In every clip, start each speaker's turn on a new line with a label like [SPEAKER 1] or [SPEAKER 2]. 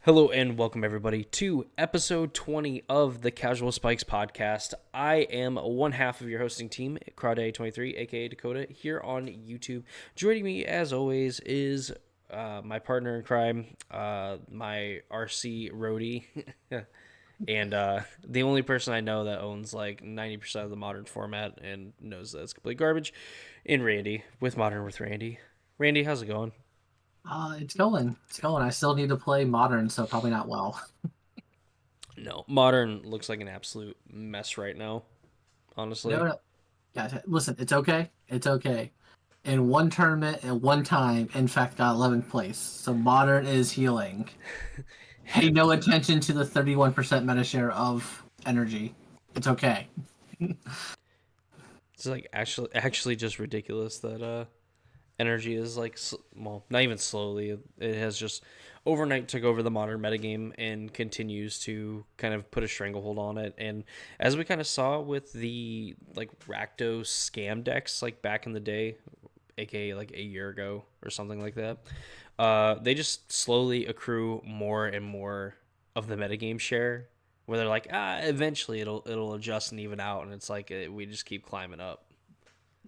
[SPEAKER 1] Hello and welcome everybody to episode 20 of the Casual Spikes podcast. I am one half of your hosting team, Crawday23, aka Dakota, here on YouTube. Joining me as always is my partner in crime, my RC roadie, and the only person I know that owns like 90% of the modern format and knows that it's complete garbage, in Randy, with Modern with Randy. Randy, how's it going?
[SPEAKER 2] It's going. It's going. I still need to play modern, so probably not well.
[SPEAKER 1] No, Modern looks like an absolute mess right now,
[SPEAKER 2] No,
[SPEAKER 1] honestly.
[SPEAKER 2] no. Yeah, listen, it's okay. It's okay. In one tournament at one time, in fact, got 11th place. So modern is healing. Pay no attention to the 31% meta share of energy. It's okay.
[SPEAKER 1] It's like actually just ridiculous that energy is like well, not even slowly. It has just overnight took over the modern metagame and continues to kind of put a stranglehold on it. And as we kind of saw with the like Rakdos scam decks like back in the day, aka like a year ago or something like that, they just slowly accrue more and more of the metagame share. Where they're like, eventually it'll adjust and even out, and it's like we just keep climbing up.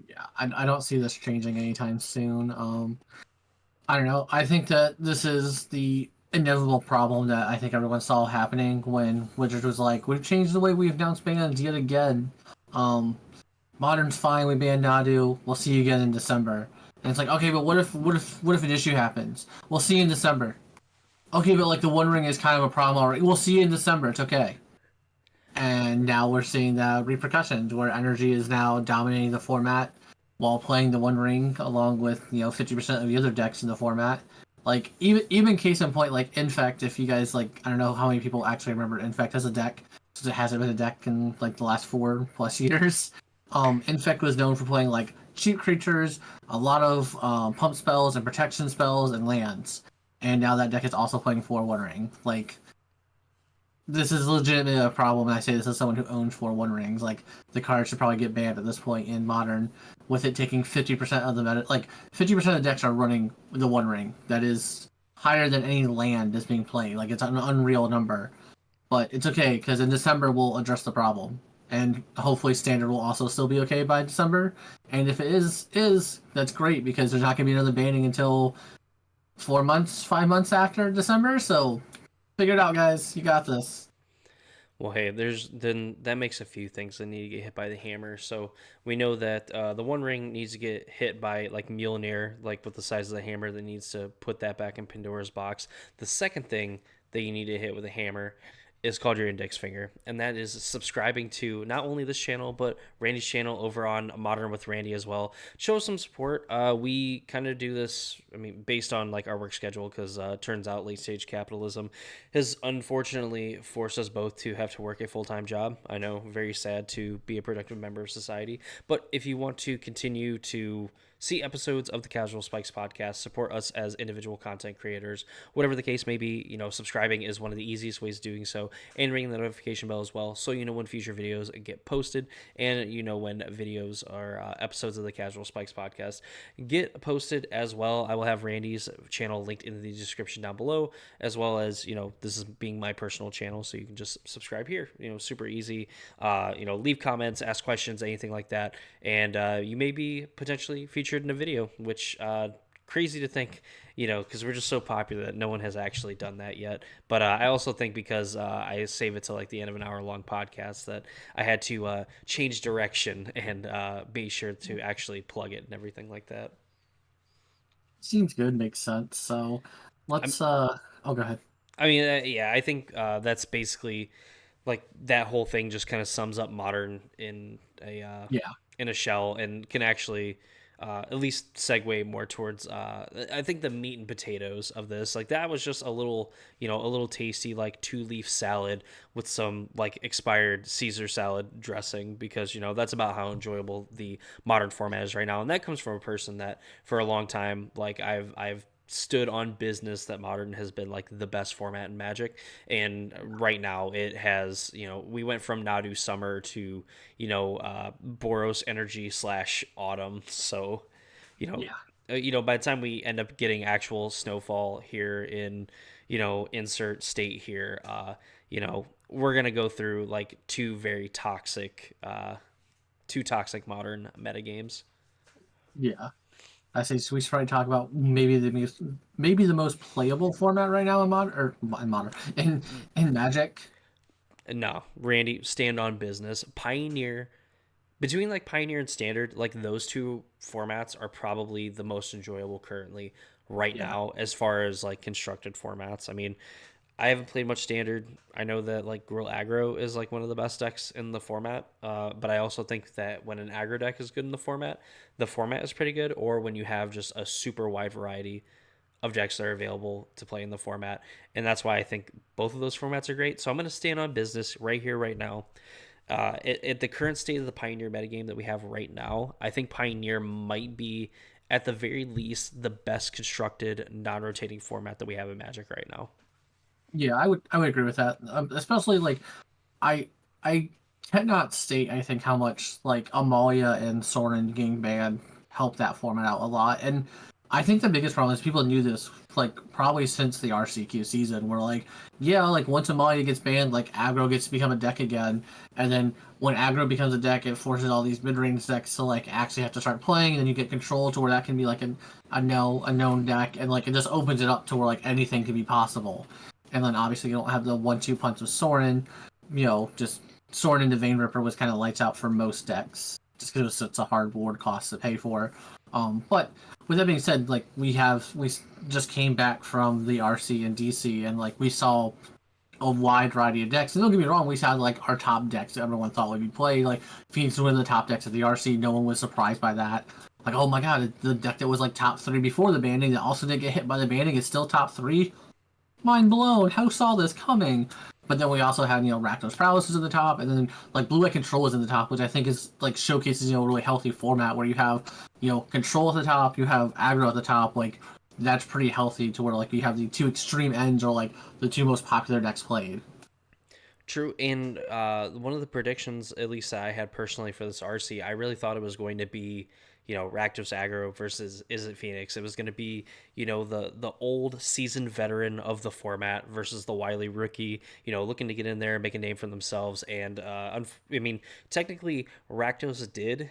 [SPEAKER 2] Yeah, I don't see this changing anytime soon. I don't know. I think that this is the inevitable problem that I think everyone saw happening when Wizards was like, "We've changed the way we've announced bans yet again. Um, Modern's fine. We banned Nadu. We'll see you again in December." And it's like, okay, but what if an issue happens? We'll see you in December. Okay, but like the One Ring is kind of a problem already. We'll see you in December. It's okay. And now we're seeing the repercussions where energy is now dominating the format while playing the One Ring along with 50% of the other decks in the format. Like even case in point, like Infect. If you guys like, I don't know how many people actually remember Infect as a deck, since it hasn't been a deck in like the last 4+ years. Infect was known for playing like cheap creatures, a lot of pump spells and protection spells and lands. And now that deck is also playing for One Ring. Like this is legitimately a problem. And I say this as someone who owns 4 One Rings. Like the card should probably get banned at this point in Modern, with it taking 50% of the meta. Like 50% of the decks are running the One Ring. That is higher than any land is being played. Like it's an unreal number, but it's okay because in December we'll address the problem, and hopefully Standard will also still be okay by December. And if it is that's great because there's not gonna be another banning until 4 months, 5 months after December. So figure it out, guys. You got this.
[SPEAKER 1] Well, hey, there's then that makes a few things that need to get hit by the hammer. So we know that the One Ring needs to get hit by like Mjolnir, like with the size of the hammer that needs to put that back in Pandora's box. The second thing that you need to hit with a hammer is called your index finger, and that is subscribing to not only this channel but Randy's channel over on Modern with Randy as well. Show some support. We kind of do this, I mean, based on like our work schedule, because turns out late stage capitalism has unfortunately forced us both to have to work a full time job. I know, very sad to be a productive member of society, but if you want to continue to see episodes of the Casual Spikes podcast, support us as individual content creators, whatever the case may be. Subscribing is one of the easiest ways of doing so, and ringing the notification bell as well, so you know when future videos get posted, and you know when videos or episodes of the Casual Spikes podcast get posted as well. I will have Randy's channel linked in the description down below, as well as this is being my personal channel, so you can just subscribe here. Super easy. Leave comments, ask questions, anything like that, and you may be potentially featured in a video, which crazy to think, because we're just so popular that no one has actually done that yet. But I also think because I save it to like the end of an hour long podcast that I had to change direction and be sure to actually plug it and everything like that.
[SPEAKER 2] Seems good, makes sense. So
[SPEAKER 1] I'm,
[SPEAKER 2] let's oh, go ahead.
[SPEAKER 1] I mean, yeah, I think that's basically like that whole thing just kind of sums up modern
[SPEAKER 2] Yeah.
[SPEAKER 1] in a shell, and can actually at least segue more towards I think the meat and potatoes of this. Like that was just a little tasty like 2 leaf salad with some like expired Caesar salad dressing, because that's about how enjoyable the modern format is right now, and that comes from a person that for a long time, like I've stood on business that modern has been like the best format in Magic, and right now it has, we went from Nadu summer to Boros energy slash autumn. So you know
[SPEAKER 2] Yeah.
[SPEAKER 1] by the time we end up getting actual snowfall here in insert state here. We're gonna go through like two toxic modern metagames.
[SPEAKER 2] Yeah. I say so we should probably talk about maybe the most playable format right now in modern or in modern in Magic.
[SPEAKER 1] No, Randy, stand on business. Pioneer, between like Pioneer and Standard, like those two formats are probably the most enjoyable currently right
[SPEAKER 2] Yeah.
[SPEAKER 1] now as far as like constructed formats. I mean, I haven't played much Standard. I know that like Gorilla Aggro is like one of the best decks in the format, but I also think that when an aggro deck is good in the format is pretty good. Or when you have just a super wide variety of decks that are available to play in the format, and that's why I think both of those formats are great. So I'm going to stand on business right here, right now. At the current state of the Pioneer metagame that we have right now, I think Pioneer might be, at the very least, the best constructed non-rotating format that we have in Magic right now.
[SPEAKER 2] Yeah, I would agree with that. Especially like I cannot state I think how much like Amalia and Soren getting banned helped that format out a lot. And I think the biggest problem is people knew this like probably since the RCQ season where like yeah, like once Amalia gets banned, like aggro gets to become a deck again. And then when aggro becomes a deck, it forces all these mid-range decks to like actually have to start playing, and then you get control to where that can be like a known deck, and like it just opens it up to where like anything can be possible. And then obviously you don't have the 1-2 punch of Soren, just Soren into Vein Ripper was kind of lights out for most decks, just because it was such a hard board cost to pay for. But with that being said, like we just came back from the RC and DC, and like we saw a wide variety of decks. And don't get me wrong, we had like our top decks that everyone thought would be played. Like Phoenix was one of the top decks of the RC. No one was surprised by that. Like, oh my god, the deck that was like top three before the banning that also didn't get hit by the banning is still top three. Mind blown. How saw this coming? But then we also had, Rakdos Prowess is at the top, and then like Blue Eye Control is in the top, which I think is like showcases, a really healthy format where you have, control at the top, you have aggro at the top, like that's pretty healthy to where like you have the two extreme ends or like the two most popular decks played.
[SPEAKER 1] True, and one of the predictions, at least that I had personally for this RC, I really thought it was going to be, Rakdos Aggro versus Is It Phoenix. It was going to be, the old seasoned veteran of the format versus the wily rookie, looking to get in there and make a name for themselves. And I mean, technically, Rakdos did,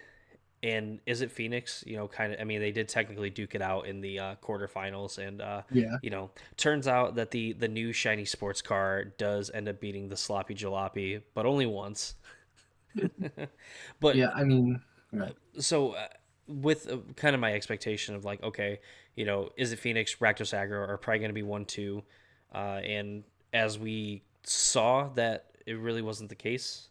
[SPEAKER 1] and Is It Phoenix, kind of, I mean, they did technically duke it out in the quarterfinals, and
[SPEAKER 2] Yeah.
[SPEAKER 1] turns out that the new shiny sports car does end up beating the sloppy jalopy, but only once. But
[SPEAKER 2] Yeah, I mean, yeah.
[SPEAKER 1] so with kind of my expectation of like, okay, Is It Phoenix, Rakdos Aggro are probably going to be 1-2, and as we saw that it really wasn't the case.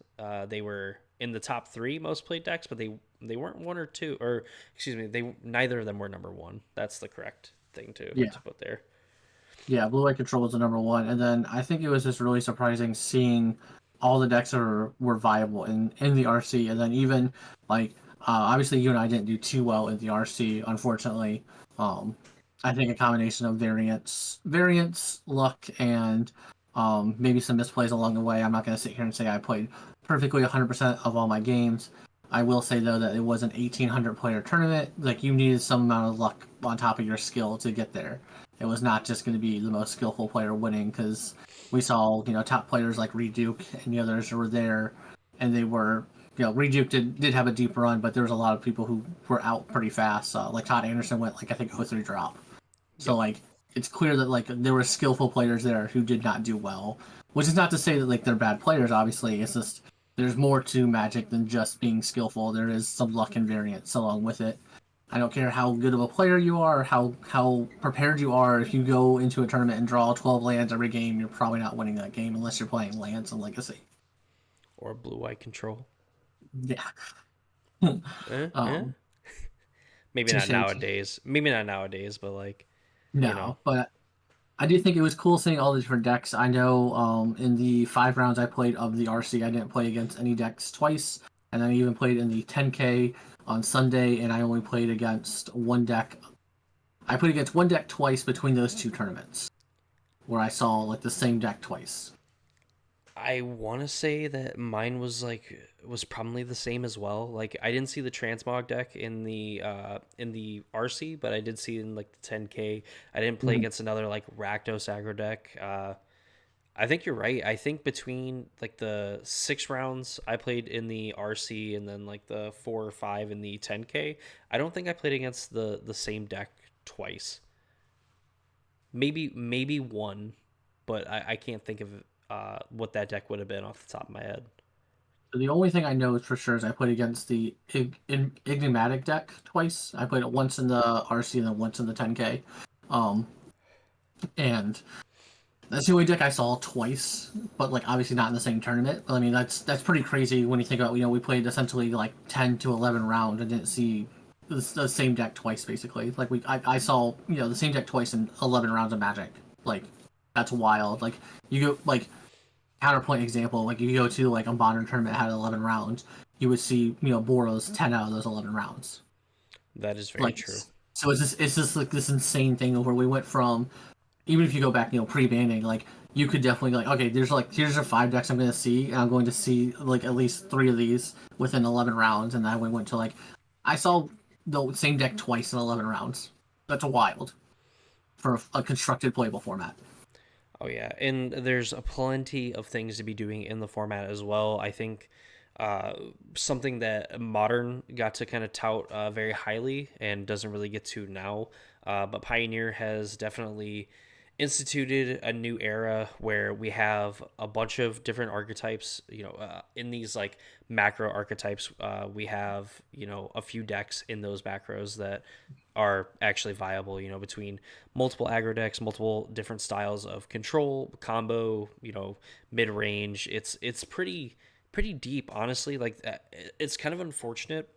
[SPEAKER 1] They were in the top three most played decks, but they weren't one or two, or excuse me, they neither of them were number one. That's the correct thing to
[SPEAKER 2] Yeah.
[SPEAKER 1] put there.
[SPEAKER 2] Yeah, Blue Eye Control was the number one. And then I think it was just really surprising seeing all the decks that were viable in the RC. And then even like obviously you and I didn't do too well in the RC, unfortunately. Um, I think a combination of variance, luck, and maybe some misplays along the way. I'm not going to sit here and say I played perfectly 100% of all my games. I will say though that it was an 1,800 player tournament. Like you needed some amount of luck on top of your skill to get there. It was not just going to be the most skillful player winning because we saw top players like Reduke and the others were there, and they were Reduke did have a deep run, but there was a lot of people who were out pretty fast. Like Todd Anderson went like I think 0-3 drop. So
[SPEAKER 1] Yep.
[SPEAKER 2] like it's clear that like there were skillful players there who did not do well, which is not to say that like they're bad players. Obviously, it's just there's more to Magic than just being skillful. There is some luck and variance along with it. I don't care how good of a player you are, how prepared you are. If you go into a tournament and draw 12 lands every game, you're probably not winning that game unless you're playing lands and Legacy.
[SPEAKER 1] Or Blue Eye Control.
[SPEAKER 2] Yeah.
[SPEAKER 1] Eh, eh?
[SPEAKER 2] um,
[SPEAKER 1] Maybe not
[SPEAKER 2] touche.
[SPEAKER 1] nowadays. Maybe not nowadays, but like, you know,
[SPEAKER 2] No, but I do think it was cool seeing all the different decks. I know in the 5 rounds I played of the RC, I didn't play against any decks twice, and I even played in the 10K on Sunday, and I only played against one deck. I played against one deck twice between those two tournaments, where I saw like the same deck twice.
[SPEAKER 1] I want to say that mine was probably the same as well. Like I didn't see the transmog deck in the RC, but I did see it in like the 10K. I didn't play
[SPEAKER 2] Mhm.
[SPEAKER 1] against another like Rakdos aggro deck. I think you're right. I think between like the 6 rounds I played in the RC and then like the 4 or 5 in the 10K, I don't think I played against the same deck twice. Maybe one, but I can't think of what that deck would have been off the top of my head.
[SPEAKER 2] So the only thing I know for sure is I played against the Enigmatic deck twice. I played it once in the RC and then once in the 10K. Um, and that's the only deck I saw twice, but like obviously not in the same tournament. But I mean that's pretty crazy when you think about we played essentially like 10 to 11 rounds and didn't see the same deck twice basically. Like I saw the same deck twice in 11 rounds of Magic. Like that's wild. Like you go like counterpoint example like if you go to like a modern tournament that had 11 rounds, you would see Boros 10 out of those 11 rounds.
[SPEAKER 1] That is very
[SPEAKER 2] Like
[SPEAKER 1] true.
[SPEAKER 2] so it's just like this insane thing where we went from even if you go back, pre-banning, like you could definitely like, okay, here's the 5 decks I'm going to see, and I'm going to see like at least 3 of these within 11 rounds, and then we went to like, I saw the same deck twice in 11 rounds. That's wild for a constructed playable format.
[SPEAKER 1] Oh yeah, and there's a plenty of things to be doing in the format as well. I think uh, something that Modern got to kind of tout very highly and doesn't really get to now, but Pioneer has definitely instituted a new era where we have a bunch of different archetypes. In these like macro archetypes, we have a few decks in those macros that are actually viable, between multiple aggro decks, multiple different styles of control, combo, mid range. It's pretty deep, honestly. Like it's kind of unfortunate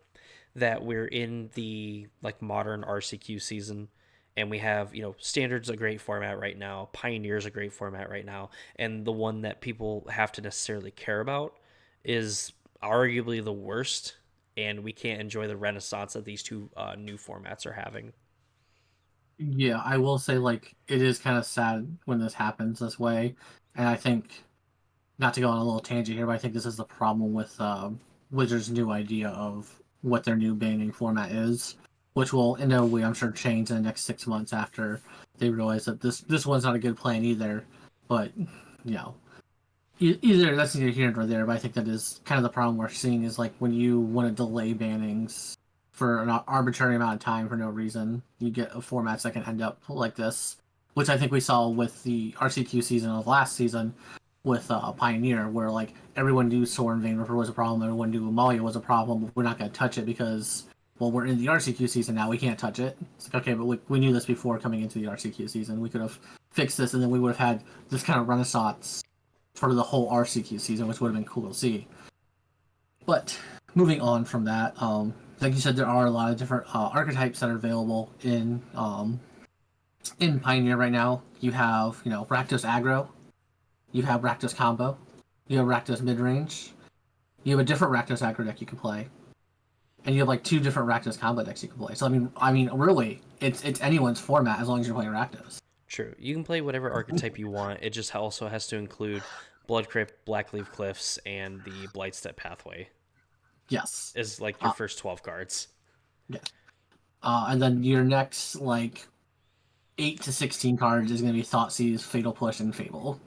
[SPEAKER 1] that we're in the like modern RCQ season and we have, standards a great format right now, pioneers a great format right now, and the one that people have to necessarily care about is arguably the worst, and we can't enjoy the renaissance that these two new formats are having.
[SPEAKER 2] Yeah, I will say like it is kind of sad when this happens this way, and I think not to go on a little tangent here, but I think this is the problem with Wizards' new idea of what their new banning format is, which will in no way, I'm sure, change in the next 6 months after they realize that this one's not a good plan either. But you know, either that's neither here nor there. But I think that is kind of the problem we're seeing is like when you want to delay bannings for an arbitrary amount of time for no reason, you get formats that can end up like this, which I think we saw with the RCQ season of last season with Pioneer, where like everyone knew Soren Vein Ripper was a problem, everyone knew Amalia was a problem, but we're not going to touch it because, well, we're in the RCQ season now, we can't touch it. It's like, okay, but we knew this before coming into the RCQ season. We could have fixed this, and then we would have had this kind of renaissance for the whole RCQ season, which would have been cool to see. But moving on from that, like you said, there are a lot of different archetypes that are available in Pioneer right now. You have, Rakdos aggro, you have Rakdos combo, you have Rakdos mid range, you have a different Rakdos aggro deck you can play, and you have like 2 different Rakdos combo decks you can play. So I mean, really, it's anyone's format as long as you're playing Rakdos.
[SPEAKER 1] True. You can play whatever archetype you want. It just also has to include Blood Crypt, Blackleaf Cliffs, and the Blightstep Pathway
[SPEAKER 2] Yes.
[SPEAKER 1] is like your
[SPEAKER 2] Uh,
[SPEAKER 1] first 12 cards.
[SPEAKER 2] yeah. And then your next like 8 to 16 cards is going to be Thoughtseize, Fatal Push, and Fable.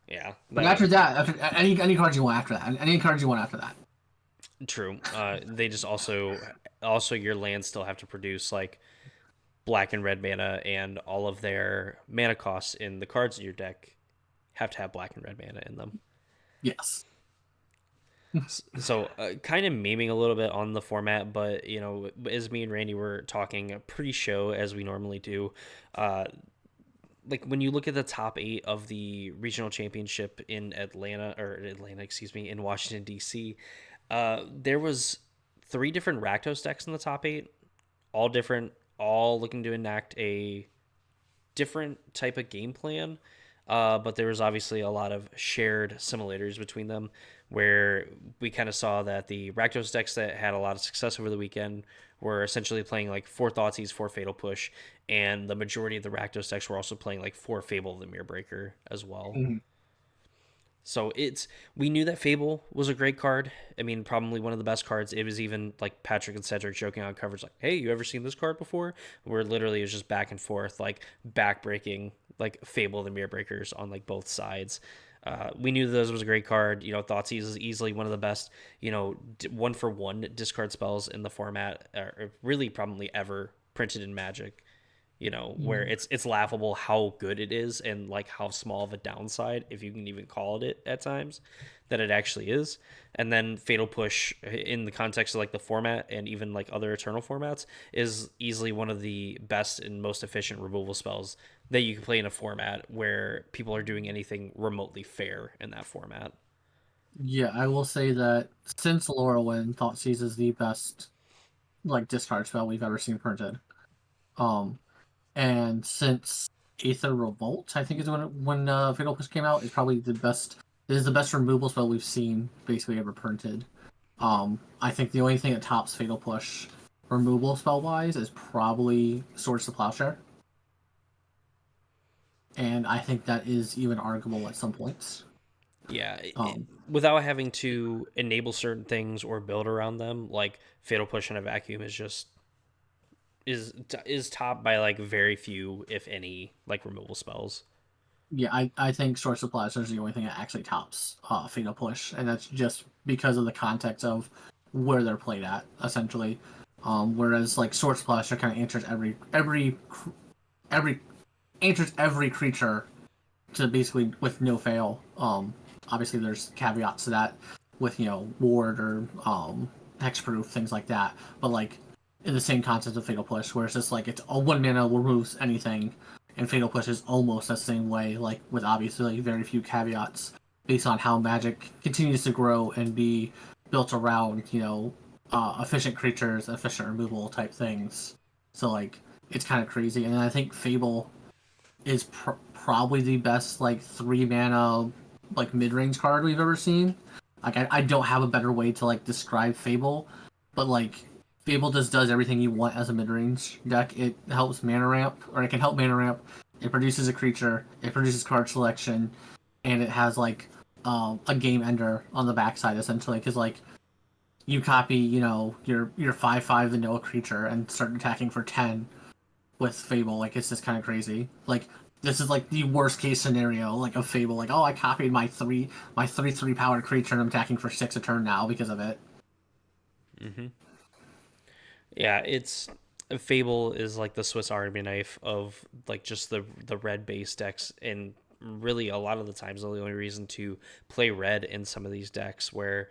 [SPEAKER 1] Yeah,
[SPEAKER 2] But
[SPEAKER 1] that
[SPEAKER 2] after that, after any cards you want after that, any cards you want after that.
[SPEAKER 1] true. They just also your lands still have to produce like black and red mana, and all of their mana costs in the cards in your deck have to have black and red mana in them.
[SPEAKER 2] Yes.
[SPEAKER 1] So, kind of memeing a little bit on the format, but as me and Randy were talking pre-show as we normally do, uh, like when you look at the top 8 of the regional championship in Atlanta, excuse me, in Washington D.C., there was 3 different Rakdos decks in the top 8, all different, all looking to enact a different type of game plan. But there was obviously a lot of shared similarities between them, where we kind of saw that the Rakdos decks that had a lot of success over the weekend were essentially playing like 4 Thoughtseize, 4 Fatal Push, and the majority of the Rakdos decks were also playing like 4 Fable of the Mirror Breaker as well.
[SPEAKER 2] Mhm.
[SPEAKER 1] So we knew that Fable was a great card. I mean, probably one of the best cards. It was even like Patrick and Cedric joking on coverage, like, "Hey, you ever seen this card before?" Where literally it was just back and forth, like backbreaking, like Fable the Mirror Breakers on like both sides. We knew this was a great card. Thoughtseize is easily one of the best, one for one discard spells in the format, or really probably ever printed in Magic. Where
[SPEAKER 2] Mm.
[SPEAKER 1] it's laughable how good it is and like how small of a downside, if you can even call it at times, that it actually is. And then Fatal Push in the context of like the format and even like other Eternal formats is easily one of the best and most efficient removal spells that you can play in a format where people are doing anything remotely fair in that format.
[SPEAKER 2] Yeah, I will say that since Lorwyn, Thoughtseize is the best like discard spell we've ever seen printed. Um, and since Aether Revolt, I think is when Fatal Push came out, is probably the best. It is the best removal spell we've seen basically ever printed. I think the only thing that tops Fatal Push removal spell wise is probably Swords to Plowshare, and I think that is even arguable at some points.
[SPEAKER 1] Yeah,
[SPEAKER 2] Um,
[SPEAKER 1] without having to enable certain things or build around them, like Fatal Push in a vacuum is topped by like very few, if any, like removal spells.
[SPEAKER 2] yeah, I think Swords to Plowshare is the only thing that actually tops Fatal Push, and that's just because of the context of where they're played at, essentially. Whereas like Swords to Plowshare kind of answers every answers every creature to basically with no fail. Obviously, there's caveats to that with ward or hexproof things like that. But like in the same concept of Fatal Push, where it's just like it's a 1 mana removes anything, and Fatal Push is almost the same way, like with obviously very few caveats based on how Magic continues to grow and be built around efficient creatures, efficient removal type things. So like it's kind of crazy, and I think Fable is probably the best like 3 mana like mid range card we've ever seen. Like I don't have a better way to like describe Fable, but like Fable just does everything you want as a mid range deck. It helps mana ramp, or it can help mana ramp. It produces a creature. It produces card selection, and it has like a game ender on the backside essentially. Because like you copy your 5/5 vanilla creature and start attacking for 10 with Fable. Like it's just kind of crazy. Like this is like the worst case scenario like of Fable. Like oh, I copied my 3/3 powered creature and I'm attacking for 6 a turn now because of it.
[SPEAKER 1] Mm-hmm. Yeah, it's Fable is like the Swiss Army knife of like just the red base decks, and really a lot of the times the only reason to play red in some of these decks where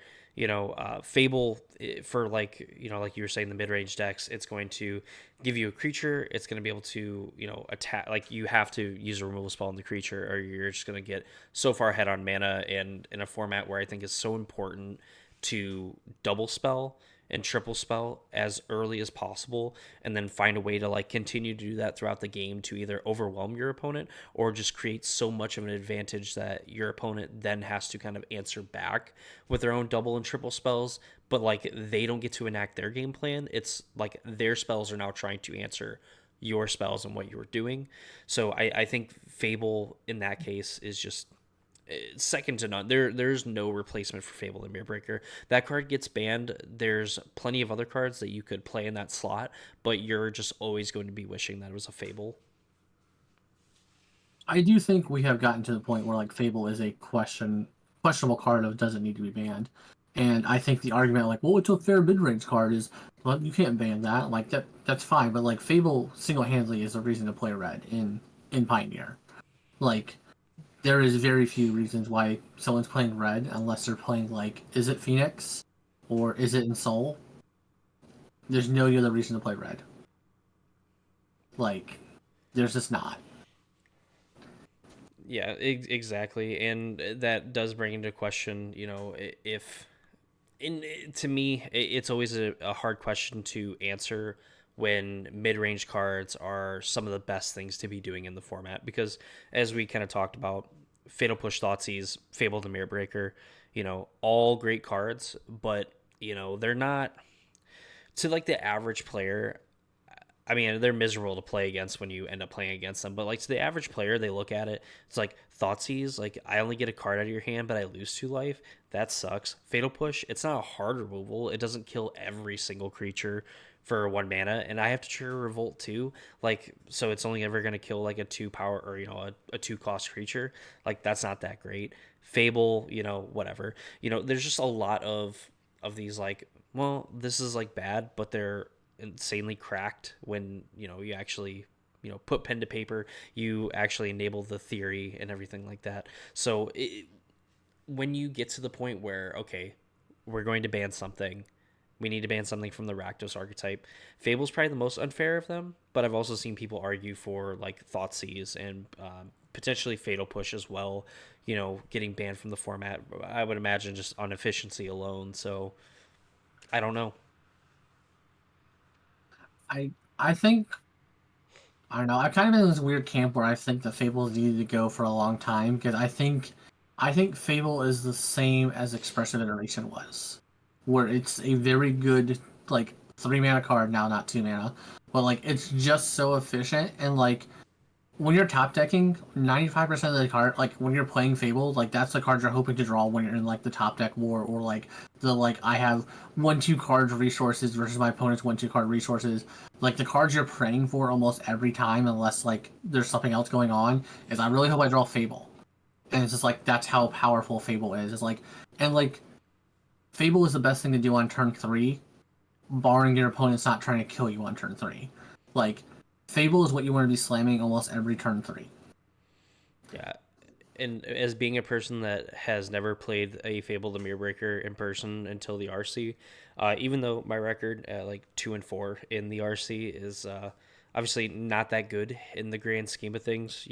[SPEAKER 1] Fable for like like you were saying the mid range decks, it's going to give you a creature, it's going to be able to attack, like you have to use a removal spell on the creature or you're just going to get so far ahead on mana, and in a format where I think is so important to double spell and triple spell as early as possible, and then find a way to like continue to do that throughout the game to either overwhelm your opponent or just create so much of an advantage that your opponent then has to kind of answer back with their own double and triple spells, but like they don't get to enact their game plan. It's like their spells are now trying to answer your spells and what you were doing. So I think Fable in that case is just second to none. There's no replacement for Fable and Mirrorbreaker. That card gets banned. There's plenty of other cards that you could play in that slot, but you're just always going to be wishing that it was a Fable.
[SPEAKER 2] I do think we have gotten to the point where like Fable is a questionable card of doesn't need to be banned. And I think the argument like, well, it's a fair mid range card is well, you can't ban that. Like that's fine, but like Fable single handedly is a reason to play red in Pioneer. Like there is very few reasons why someone's playing red unless they're playing like is it Phoenix or is it in Soul? There's no other reason to play red. Like there's just not.
[SPEAKER 1] Yeah, exactly, and that does bring into question, if in to me, it's always a hard question to answer when mid-range cards are some of the best things to be doing in the format, because as we kind of talked about, Fatal Push, Thoughtseize, Fable the Mirror Breaker, all great cards, but they're not, to like the average player. I mean, they're miserable to play against when you end up playing against them. But like to the average player, they look at it. It's like Thoughtseize. Like I only get a card out of your hand, but I lose 2 life. That sucks. Fatal Push. It's not a hard removal. It doesn't kill every single creature for 1 mana, and I have to trigger Revolt too. Like so, it's only ever gonna kill like a 2 power or a 2 cost creature. Like that's not that great. Fable, whatever. There's just a lot of these like, well, this is like bad, but they're insanely cracked when you actually put pen to paper, you actually enable the theory and everything like that. So when you get to the point where, okay, we're going to ban something, we need to ban something from the Rakdos archetype, Fable's probably the most unfair of them, but I've also seen people argue for like Thoughtseize and potentially Fatal Push as well, getting banned from the format. I would imagine just on efficiency alone. So I don't know.
[SPEAKER 2] I think I don't know. I kind of in this weird camp where I think the Fable needed to go for a long time because I think Fable is the same as Expressive Iteration was, where it's a very good like 3 mana card now, not 2 mana, but like it's just so efficient and like when you're top decking, 95% of the card, like when you're playing Fable, like that's the cards you're hoping to draw when you're in like the top deck war, or like the like I have 1/2 cards resources versus my opponent's 1/2 card resources. Like the cards you're praying for almost every time, unless like there's something else going on, is I really hope I draw Fable. And it's just like that's how powerful Fable is. It's like and like Fable is the best thing to do on turn 3, barring your opponent's not trying to kill you on turn 3. Like Fable is what you want to be slamming almost every turn 3.
[SPEAKER 1] Yeah, and as being a person that has never played a Fable the Mirrorbreaker in person until the RC, even though my record at like 2-4 in the RC is obviously not that good in the grand scheme of things,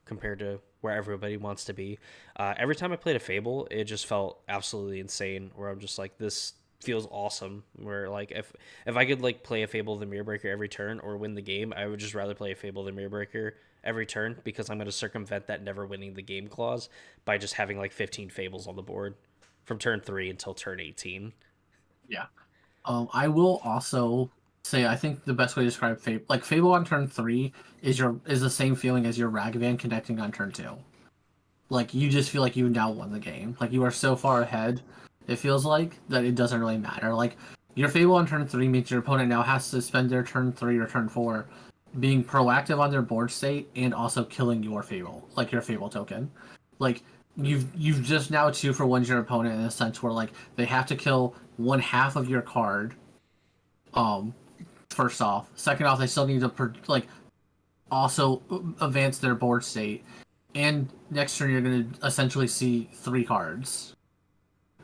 [SPEAKER 1] compared to where everybody wants to be. Every time I played a Fable, it just felt absolutely insane. Where I'm just like, this feels awesome. Where like if I could like play a Fable the Mirrorbreaker every turn or win the game, I would just rather play a Fable the Mirrorbreaker every turn because I'm going to circumvent that never winning the game clause by just having like 15 Fables on the board from turn 3 until turn 18.
[SPEAKER 2] Yeah. I will also say I think the best way to describe Fable, like Fable on turn 3, is the same feeling as your Ragavan connecting on turn 2. Like you just feel like you now won the game. Like you are so far ahead. It feels like that it doesn't really matter. Like your Fable on turn 3 means your opponent now has to spend their turn 3 or turn 4 being proactive on their board state and also killing your Fable, like your Fable token. Like you've just now 2 for 1 your opponent in a sense where like they have to kill 1/2 of your card. Um, First off, second off, they still need to like also advance their board state, and next turn you're gonna essentially see 3 cards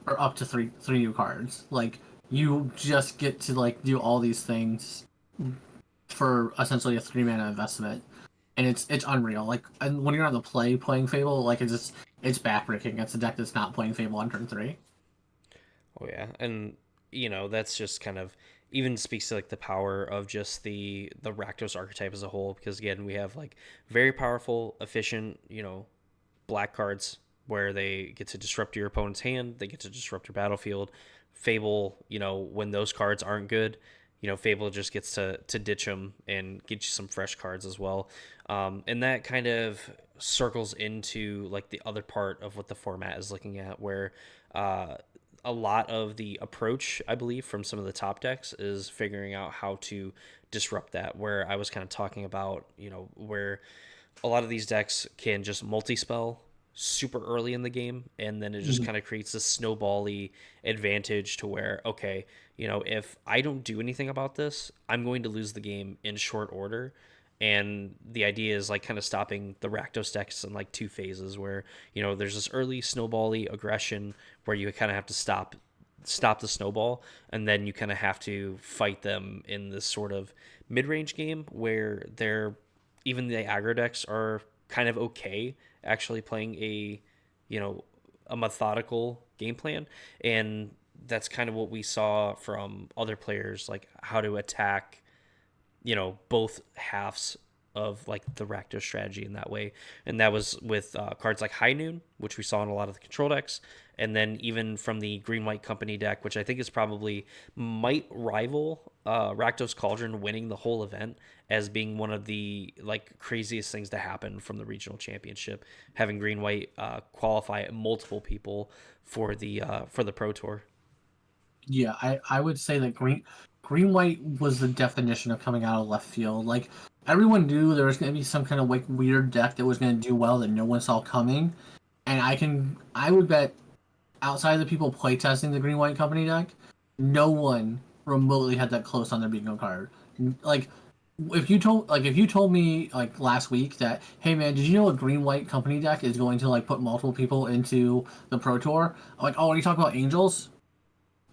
[SPEAKER 2] or up to three new cards. Like you just get to like do all these things for essentially a 3 mana investment, and it's unreal. Like and when you're on the playing Fable, like it's backbreaking. It's a deck that's not playing Fable on turn 3.
[SPEAKER 1] Oh yeah, and that's just kind of even speaks to like the power of just the Rakdos archetype as a whole. Because again, we have like very powerful, efficient, black cards where they get to disrupt your opponent's hand, they get to disrupt your battlefield. Fable, when those cards aren't good, Fable just gets to ditch them and get you some fresh cards as well. And that kind of circles into like the other part of what the format is looking at, where uh, a lot of the approach, I believe, from some of the top decks is figuring out how to disrupt that. Where I was kind of talking about, where a lot of these decks can just multi-spell super early in the game, and then it just kind of creates this snowbally advantage to where, okay, if I don't do anything about this, I'm going to lose the game in short order. And the idea is like kind of stopping the Rakdos decks in like 2 phases where, there's this early snowbally aggression where you kind of have to stop the snowball, and then you kind of have to fight them in this sort of mid-range game where they're even the aggro decks are kind of okay actually playing you know a methodical game plan. And that's kind of what we saw from other players, like how to attack both halves of like the Rakdos strategy in that way, and that was with cards like High Noon, which we saw in a lot of the control decks, and then even from the Green White Company deck, which I think is probably might rival Rakdos Cauldron winning the whole event as being one of the like craziest things to happen from the regional championship, having Green White qualify multiple people for the Pro Tour.
[SPEAKER 2] Yeah, I would say that green white was the definition of coming out of left field. Like everyone knew there was going to be some kind of like weird deck that was going to do well that no one saw coming, and I would bet outside of the people playtesting the green white company deck, no one remotely had that close on their bingo card. Like if you told me like last week that, hey man, did you know a green white company deck is going to like put multiple people into the pro tour? I'm like, oh, are you talking about angels?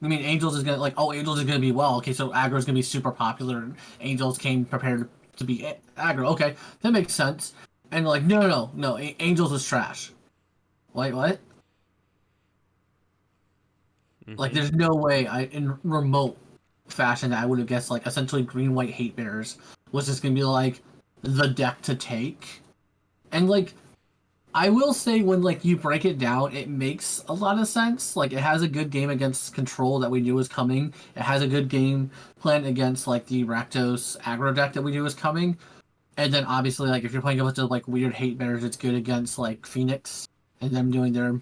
[SPEAKER 2] I mean, Angels is gonna like, oh, Angels is gonna be well. Okay, so aggro is gonna be super popular. And Angels came prepared to be aggro. Okay, that makes sense. And like, no, Angels is trash. Wait, what? Like,
[SPEAKER 1] Hmm.
[SPEAKER 2] there's no way in remote fashion that I would have guessed like essentially green white hate bears was just gonna be like the deck to take. And like, I will say when like you break it down, it makes a lot of sense. Like it has a good game against control that we knew was coming. It has a good game plan against like the Rakdos aggro deck that we knew was coming. And then obviously like if you're playing a bunch of like weird hate bears, it's good against like Phoenix and them doing their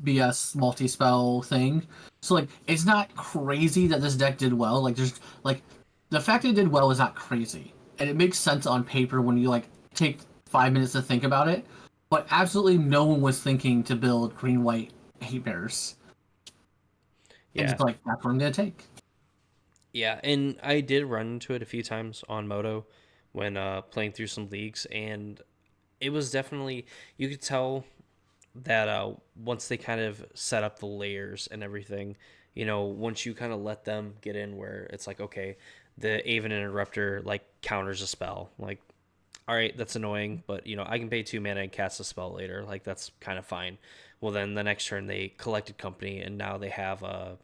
[SPEAKER 2] BS multi spell thing. So like it's not crazy that this deck did well. Like there's like the fact that it did well is not crazy. And it makes sense on paper when you like take 5 minutes to think about it. But absolutely no one was thinking to build green white hate bears. And
[SPEAKER 1] Yeah,
[SPEAKER 2] it's like that's what I'm gonna take.
[SPEAKER 1] yeah, and I did run into it a few times on Moto when playing through some leagues, and it was definitely you could tell that once they kind of set up the layers and everything, once you kind of let them get in where it's like, okay, the Aven Interrupter like counters a spell, like, all right, that's annoying, but I can pay 2 mana and cast a spell later, like that's kind of fine. Well, then the next turn they collected company, and now they have a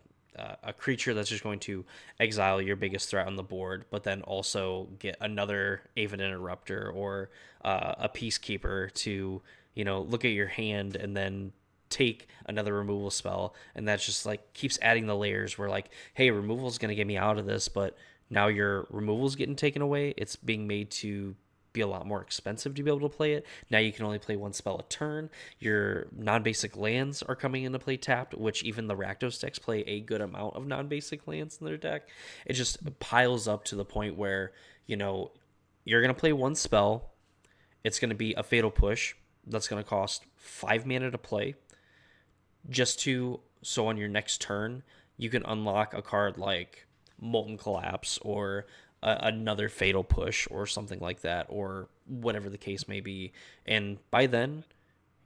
[SPEAKER 1] creature that's just going to exile your biggest threat on the board, but then also get another Aven Interrupter or a Peacekeeper to look at your hand and then take another removal spell, and that just like keeps adding the layers where like, hey, removal is going to get me out of this, but now your removal is getting taken away. It's being made to be a lot more expensive to be able to play it. Now you can only play one spell a turn. Your non-basic lands are coming into play tapped, which even the Rakdos decks play a good amount of non-basic lands in their deck. It just piles up to the point where, you're going to play one spell. It's going to be a Fatal Push that's going to cost 5 mana to play, just to so on your next turn you can unlock a card like Molten Collapse or another Fatal Push or something like that, or whatever the case may be. And by then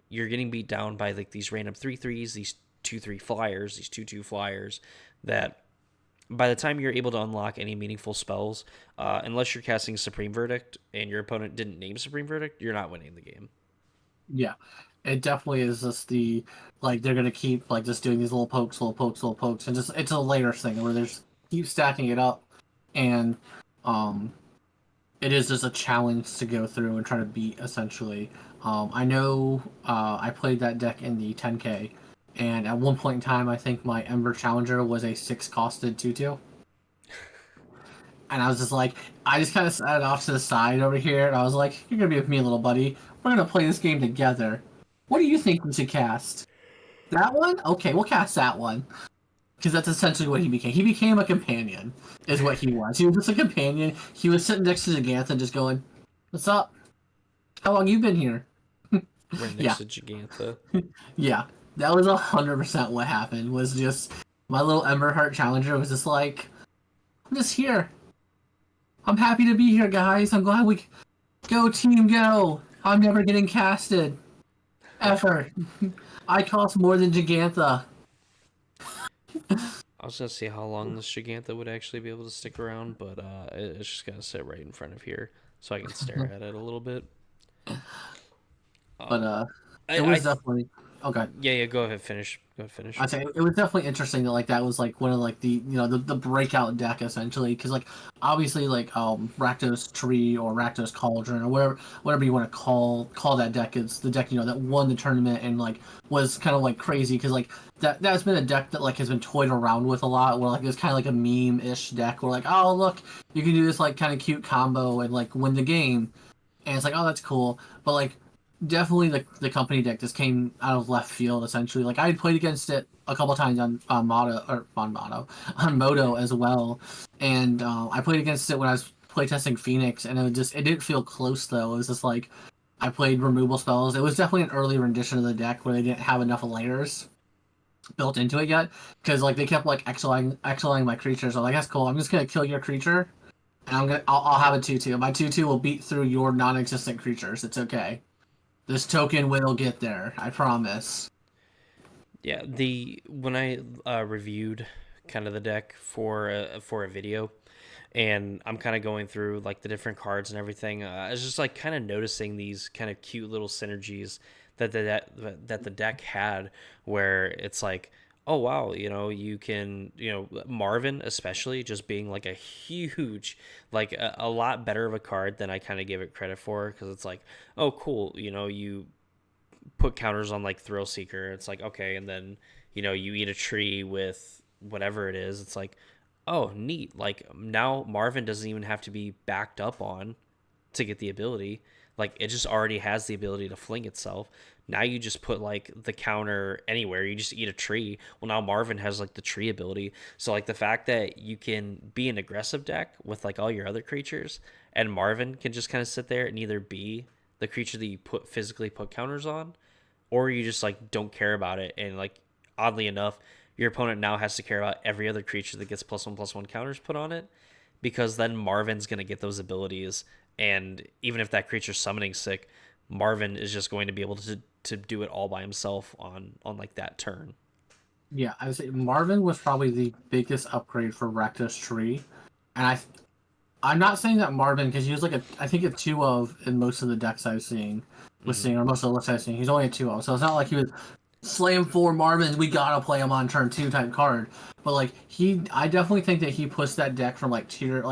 [SPEAKER 1] you're getting beat down by like these random 3/3s, these 2/3 flyers, these 2/2 flyers that by the time you're able to unlock any meaningful spells, unless you're casting Supreme Verdict and your opponent didn't name Supreme Verdict, you're not winning the game.
[SPEAKER 2] Yeah. It definitely is just the like they're gonna keep like just doing these little pokes, little pokes, little pokes, and just it's a layers thing where there's keep stacking it up and um it is just a challenge to go through and try to beat essentially. I know I played that deck in the 10K, and at one point in time, I think my Ember Challenger was a 6 costed 2/2. And I was just like, I just kind of sat off to the side over here, and I was like, you're going to be with me, little buddy. We're going to play this game together. What do you think we should cast? That one? Okay, we'll cast that one. Because that's essentially what he became. He became a companion, is what he was. He was just a companion. He was sitting next to Gigantha just going, what's up? How long you been here?
[SPEAKER 1] Right
[SPEAKER 2] Yeah,
[SPEAKER 1] next to Gigantha.
[SPEAKER 2] yeah. That was 100% what happened. Was just my little Emberheart Challenger was just like, I'm just here. I'm happy to be here, guys. I'm glad we go team go. I'm never getting casted ever. I cost more than Gigantha.
[SPEAKER 1] I was gonna see how long this Gigantha would actually be able to stick around, but it's just gonna sit right in front of here, so I can stare at it a little bit.
[SPEAKER 2] But
[SPEAKER 1] Um,
[SPEAKER 2] it
[SPEAKER 1] I
[SPEAKER 2] was definitely. Okay.
[SPEAKER 1] Yeah, yeah. Go ahead, finish. Go ahead, finish.
[SPEAKER 2] I'd say it was definitely interesting that like that was like one of like the breakout deck essentially because like obviously like Rakdos Tree or Rakdos Cauldron or whatever you want to call that deck is the deck that won the tournament and like was kind of like crazy because like that's been a deck that like has been toyed around with a lot where like it's kind of like a meme ish deck where like oh look you can do this like kind of cute combo and like win the game and it's like, oh, that's cool. But like, definitely the company deck just came out of left field essentially. Like I had played against it a couple times on Moto or on Moto on Moto as well, and I played against it when I was playtesting Phoenix, and it didn't feel close though. It was just like I played removal spells. It was definitely an early rendition of the deck where they didn't have enough layers built into it yet because like they kept like exiling my creatures. I'm like, that's cool. I'm just gonna kill your creature and I'll have a 2/2. My 2/2 will beat through your non-existent creatures. It's okay. This token will get there. I promise.
[SPEAKER 1] Yeah, the when I reviewed kind of the deck for a video, and I'm kind of going through like the different cards and everything. I was just like kind of noticing these kind of cute little synergies that the deck had, where it's like, oh wow, you can, Marvin especially just being like a huge, like a lot better of a card than I kind of give it credit for, because it's like, oh cool, you put counters on like Thrill Seeker. It's like, okay, and then you eat a tree with whatever it is. It's like, oh neat. Like now Marvin doesn't even have to be backed up on to get the ability. Like it just already has the ability to fling itself. Now you just put like the counter anywhere. You just eat a tree. Well, now Marvin has like the tree ability. So like the fact that you can be an aggressive deck with like all your other creatures, and Marvin can just kind of sit there and either be the creature that you physically put counters on, or you just like don't care about it, and like oddly enough your opponent now has to care about every other creature that gets +1/+1 counters put on it, because then Marvin's going to get those abilities, and even if that creature's summoning sick, Marvin is just going to be able to do it all by himself on like that turn.
[SPEAKER 2] Yeah, I would say Marvin was probably the biggest upgrade for Rakdos Tree, and I'm not saying that Marvin because he was like I think a 2 of in most of the decks I've seen was
[SPEAKER 1] Mm-hmm.
[SPEAKER 2] seeing or most of the lists I've seen. He's only a 2 of, so it's not like he was slam 4 Marvins. We gotta play him on turn 2 type card. But like I definitely think that he pushed that deck from like tier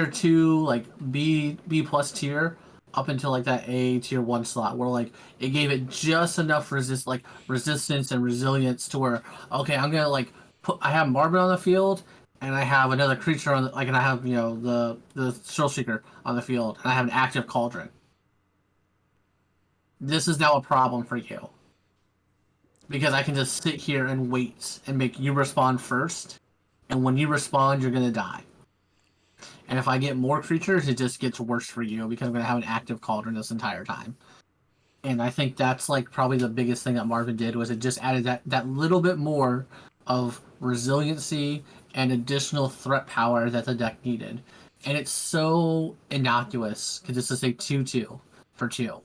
[SPEAKER 2] 2 like B plus tier up until like that A tier 1 slot where like it gave it just enough resistance and resilience to where okay I'm gonna like put I have Marvin on the field and I have another creature on and I have the Soul Seeker on the field and I have an active Cauldron. This is now a problem for you because I can just sit here and wait and make you respond first, and when you respond, you're gonna die. And if I get more creatures, it just gets worse for you because I'm gonna have an active Cauldron this entire time. And I think that's like probably the biggest thing that Marvin did was it just added that little bit more of resiliency and additional threat power that the deck needed. And it's so innocuous because it's just a 2/2 for 2.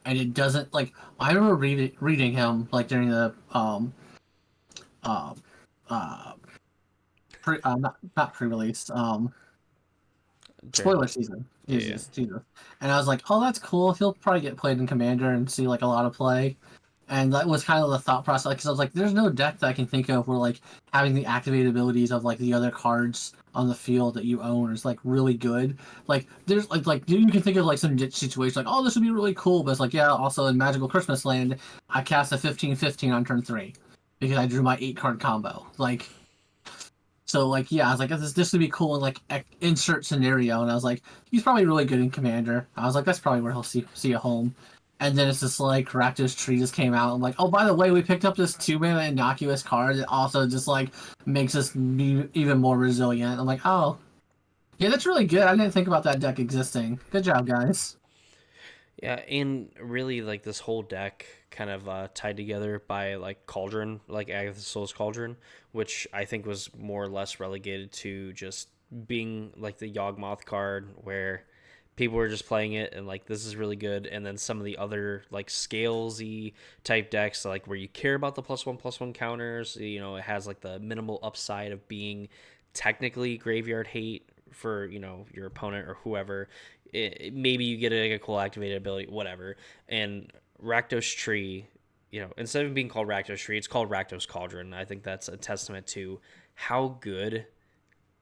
[SPEAKER 2] And it doesn't like I remember reading him like during the uh uh not pre-release
[SPEAKER 1] During
[SPEAKER 2] spoiler
[SPEAKER 1] the
[SPEAKER 2] season.
[SPEAKER 1] Yeah, yeah.
[SPEAKER 2] Jesus. And I was like, oh, that's cool. He'll probably get played in Commander and see like a lot of play. And that was kind of the thought process because I was like, there's no deck that I can think of where like having the activated abilities of like the other cards on the field that you own is like really good. Like there's like you can think of like some situation like, oh, this would be really cool, but it's like, yeah, also in Magical Christmas Land, I cast a 15/15 on turn 3 because I drew my 8 card combo. Like so like yeah, I was like this would be cool in like insert scenario, and I was like he's probably really good in Commander. I was like that's probably where he'll see a home. And then it's just like Rakdos Tree just came out. I'm like, oh by the way, we picked up this 2 mana innocuous card that also just like makes us be even more resilient. I'm like, oh yeah, that's really good. I didn't think about that deck existing. Good job, guys.
[SPEAKER 1] Yeah, and really like this whole deck kind of tied together by like Cauldron, like Agatha Soul's Cauldron, which I think was more or less relegated to just being like the Yawgmoth card, where people were just playing it and like this is really good, and then some of the other like scalesy type decks, like where you care about the +1/+1 counters, it has like the minimal upside of being technically graveyard hate for your opponent or whoever. Maybe you get like a cool activated ability, whatever. And Rakdos Tree instead of being called Rakdos Tree, it's called Rakdos Cauldron. I think that's a testament to how good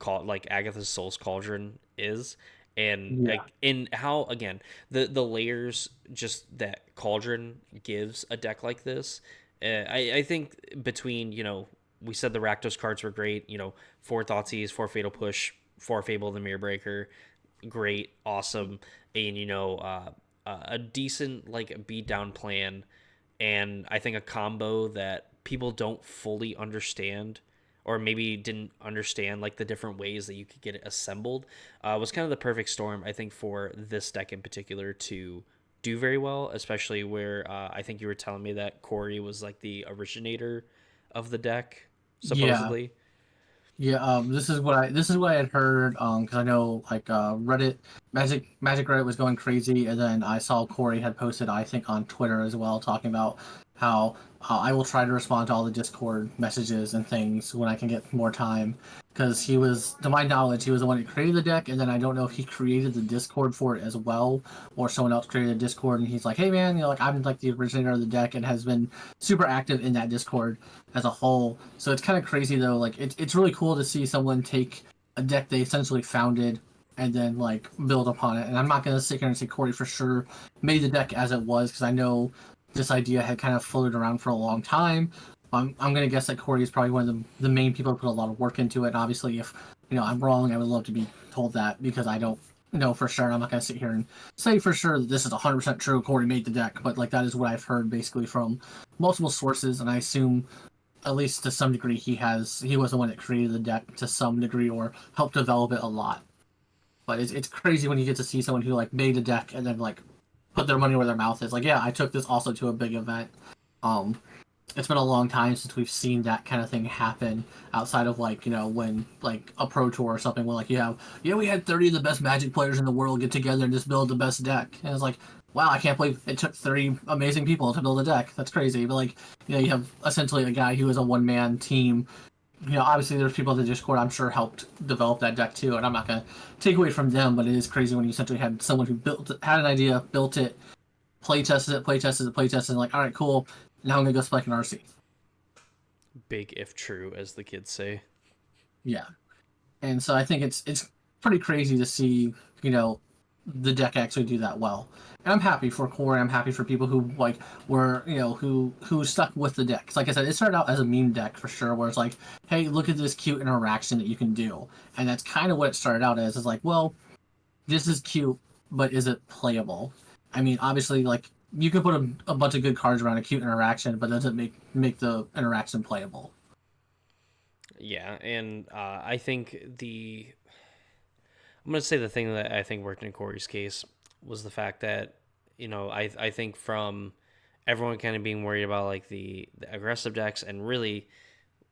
[SPEAKER 1] like Agatha's Soul's Cauldron is, and
[SPEAKER 2] Yeah.
[SPEAKER 1] like in how again the layers just that Cauldron gives a deck like this. I think between we said the Rakdos cards were great. Four Thoughtseize, four Fatal Push, four Fable the Mirror Breaker, great, awesome, and a decent like beat down plan, and I think a combo that people don't fully understand or maybe didn't understand like the different ways that you could get it assembled was kind of the perfect storm, I think, for this deck in particular to do very well, especially where I think you were telling me that Corey was like the originator of the deck,
[SPEAKER 2] Yeah.
[SPEAKER 1] supposedly.
[SPEAKER 2] Yeah, this is what I had heard. Because I know like Reddit, Magic Reddit was going crazy, and then I saw Corey had posted, I think, on Twitter as well, talking about how I will try to respond to all the Discord messages and things when I can get more time. Because he was, to my knowledge, he was the one who created the deck, and then I don't know if he created the Discord for it as well, or someone else created a Discord, and he's like, "Hey man, like I'm like the originator of the deck," and has been super active in that Discord as a whole. So it's kind of crazy though. Like it's really cool to see someone take a deck they essentially founded and then like build upon it. And I'm not gonna sit here and say Corey for sure made the deck as it was because I know this idea had kind of floated around for a long time. I'm gonna guess that Corey is probably one of the main people who put a lot of work into it. And obviously, if I'm wrong, I would love to be told that because I don't know for sure. And I'm not gonna sit here and say for sure that this is 100% true. Corey made the deck, but like that is what I've heard basically from multiple sources, and I assume at least to some degree he was the one that created the deck to some degree or helped develop it a lot. But it's crazy when you get to see someone who like made a deck and then like put their money where their mouth is. Like, yeah, I took this also to a big event. um it's been a long time since we've seen that kind of thing happen outside of like when like a pro tour or something where like you have we had 30 of the best Magic players in the world get together and just build the best deck, and it's like, wow, I can't believe it took 30 amazing people to build a deck. That's crazy. But like you have essentially a guy who is a one-man team. Obviously there's people that Discord I'm sure helped develop that deck too, and I'm not gonna take away from them, but it is crazy when you essentially had someone who had an idea, built it, play tested, and like, all right, cool. Now I'm gonna go spike an RC.
[SPEAKER 1] Big if true, as the kids say.
[SPEAKER 2] Yeah, and so I think it's pretty crazy to see the deck actually do that well. And I'm happy for Corey. I'm happy for people who like were who stuck with the deck. 'Cause like I said, it started out as a meme deck for sure, where it's like, hey, look at this cute interaction that you can do, and that's kind of what it started out as. Is like, well, this is cute, but is it playable? I mean, obviously, like you can put a bunch of good cards around a cute interaction, but does it make the interaction playable?
[SPEAKER 1] Yeah, and I think I'm gonna say the thing that I think worked in Corey's case was the fact that I think from everyone kind of being worried about like the aggressive decks and really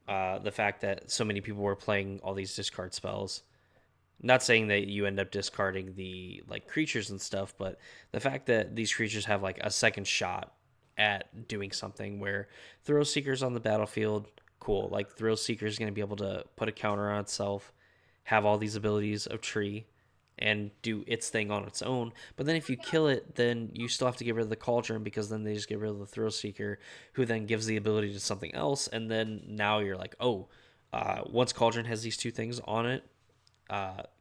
[SPEAKER 1] the fact that so many people were playing all these discard spells. Not saying that you end up discarding the like creatures and stuff, but the fact that these creatures have like a second shot at doing something where Thrill Seeker's on the battlefield, cool. Like Thrill Seeker is going to be able to put a counter on itself, have all these abilities of tree, and do its thing on its own. But then if you kill it, then you still have to get rid of the cauldron because then they just get rid of the Thrill Seeker, who then gives the ability to something else. And then now you're like, oh, once cauldron has these two things on it,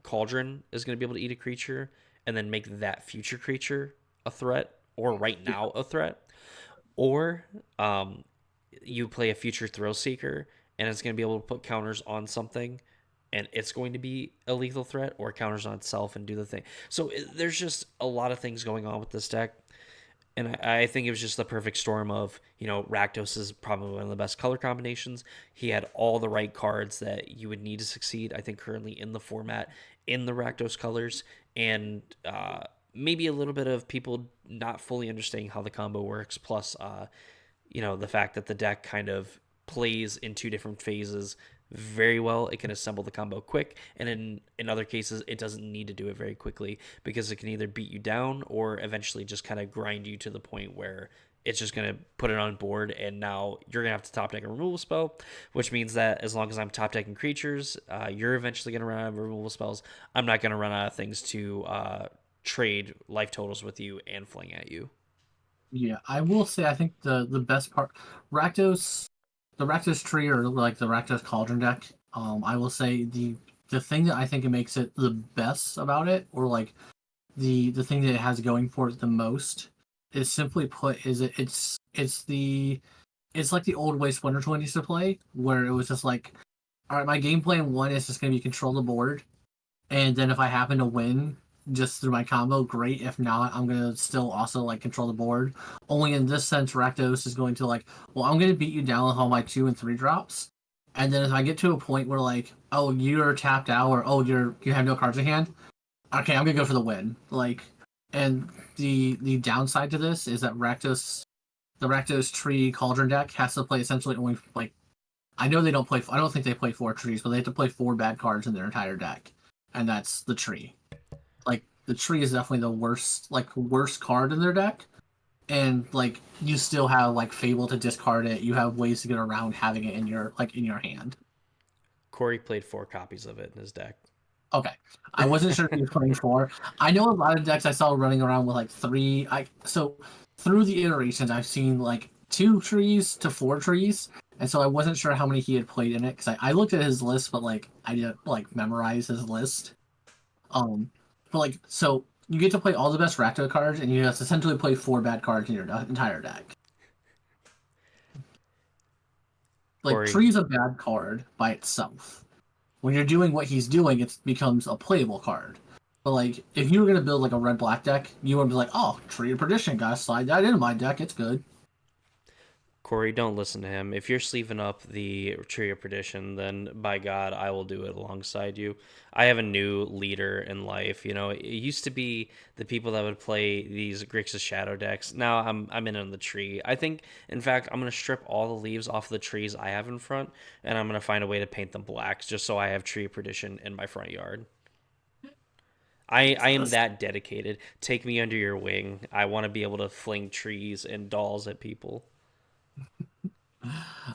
[SPEAKER 1] cauldron is going to be able to eat a creature and then make that future creature a threat or right now a threat. Or you play a future Thrill Seeker and it's going to be able to put counters on something and it's going to be a lethal threat or counters on itself and do the thing. So there's just a lot of things going on with this deck. And I think it was just the perfect storm of, Rakdos is probably one of the best color combinations. He had all the right cards that you would need to succeed, I think, currently in the format, in the Rakdos colors. And maybe a little bit of people not fully understanding how the combo works, plus the fact that the deck kind of plays in two different phases very well. It can assemble the combo quick, and in other cases it doesn't need to do it very quickly because it can either beat you down or eventually just kind of grind you to the point where it's just going to put it on board, and now you're going to have to top deck a removal spell, which means that as long as I'm top decking creatures, you're eventually going to run out of removal spells. I'm not going to run out of things to trade life totals with you and fling at you.
[SPEAKER 2] Yeah, I will say I think the best part, Rakdos, the Rakdos tree or like the Rakdos Cauldron deck. I will say the thing that I think it makes it the best about it, or like the thing that it has going for it the most, is simply put, is it's like the old way Splinter Twin used to play, where it was just like, all right, my game plan one is just gonna be control the board, and then if I happen to win just through my combo, great. If not, I'm gonna still also like control the board. Only in this sense, Rakdos is going to like, well, I'm gonna beat you down with all my 2 and 3 drops. And then if I get to a point where like, oh, you're tapped out, or oh, you have no cards in hand, okay, I'm gonna go for the win. Like, and the downside to this is that the Rakdos tree Cauldron deck has to play essentially only like, I know they don't play. I don't think they play 4 trees, but they have to play 4 bad cards in their entire deck, and that's the tree. Like the tree is definitely the worst card in their deck, and like you still have like Fable to discard it. You have ways to get around having it in your hand.
[SPEAKER 1] Corey played 4 copies of it in his deck.
[SPEAKER 2] Okay, I wasn't sure if he was playing 4. I know a lot of decks I saw running around with like 3. I so through the iterations I've seen like 2 trees to 4 trees, and so I wasn't sure how many he had played in it because I looked at his list, but like I didn't like memorize his list. Um, but like, so you get to play all the best Rakdos cards, and you have to essentially play 4 bad cards in your entire deck. Like,
[SPEAKER 1] Corey,
[SPEAKER 2] Tree's a bad card by itself. When you're doing what he's doing, it becomes a playable card. But like, if you were gonna build like a red black deck, you would be like, oh, Tree of Perdition, gotta slide that into my deck. It's good.
[SPEAKER 1] Corey, don't listen to him. If you're sleeving up the Tree of Perdition, then by God, I will do it alongside you. I have a new leader in life. You know, it used to be the people that would play these Grixis Shadow decks. Now I'm in on the tree. I think, in fact, I'm gonna strip all the leaves off the trees I have in front, and I'm gonna find a way to paint them black, just so I have Tree of Perdition in my front yard. I am that dedicated. Take me under your wing. I want to be able to fling trees and dolls at people.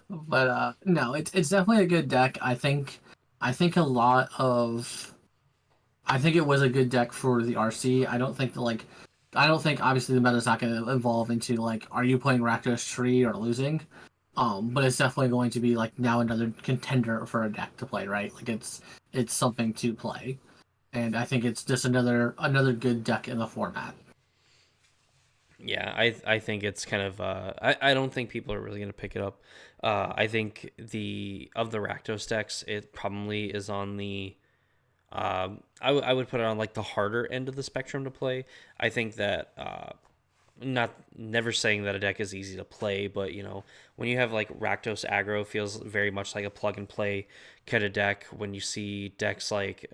[SPEAKER 2] But no, it's definitely a good deck. I think a lot of I think it was a good deck for the RC. I don't think obviously the meta's not going to evolve into like, are you playing Rakdos Tree or losing? But it's definitely going to be like now another contender for a deck to play, right? Like it's something to play, and I think it's just another good deck in the format.
[SPEAKER 1] Yeah, I think it's kind of I don't think people are really gonna pick it up. I think the of the Rakdos decks, it probably is on the I would put it on like the harder end of the spectrum to play. I think that not never saying that a deck is easy to play, but you know when you have like Rakdos aggro feels very much like a plug and play kind of deck. When you see decks like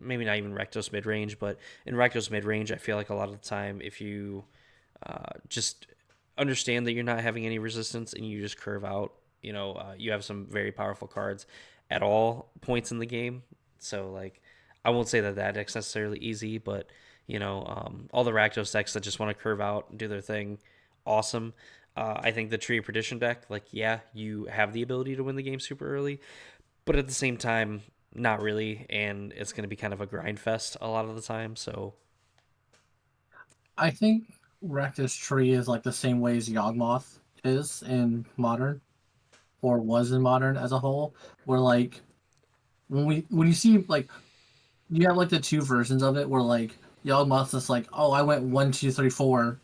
[SPEAKER 1] maybe not even Rakdos mid range, but in Rakdos mid range, I feel like a lot of the time if you just understand that you're not having any resistance and you just curve out. You know, you have some very powerful cards at all points in the game. So like, I won't say that that deck's necessarily easy, but you know, all the Rakdos decks that just want to curve out and do their thing, awesome. I think the Tree of Perdition deck, like, yeah, you have the ability to win the game super early, but at the same time, not really, and it's going to be kind of a grind fest a lot of the time. So
[SPEAKER 2] I think Rakdos Tree is like the same way as Yawgmoth is in modern, or was in modern as a whole. Where like when you see like you have like the 2 versions of it, where like Yawgmoth is like, oh, I went 1, 2, 3, 4,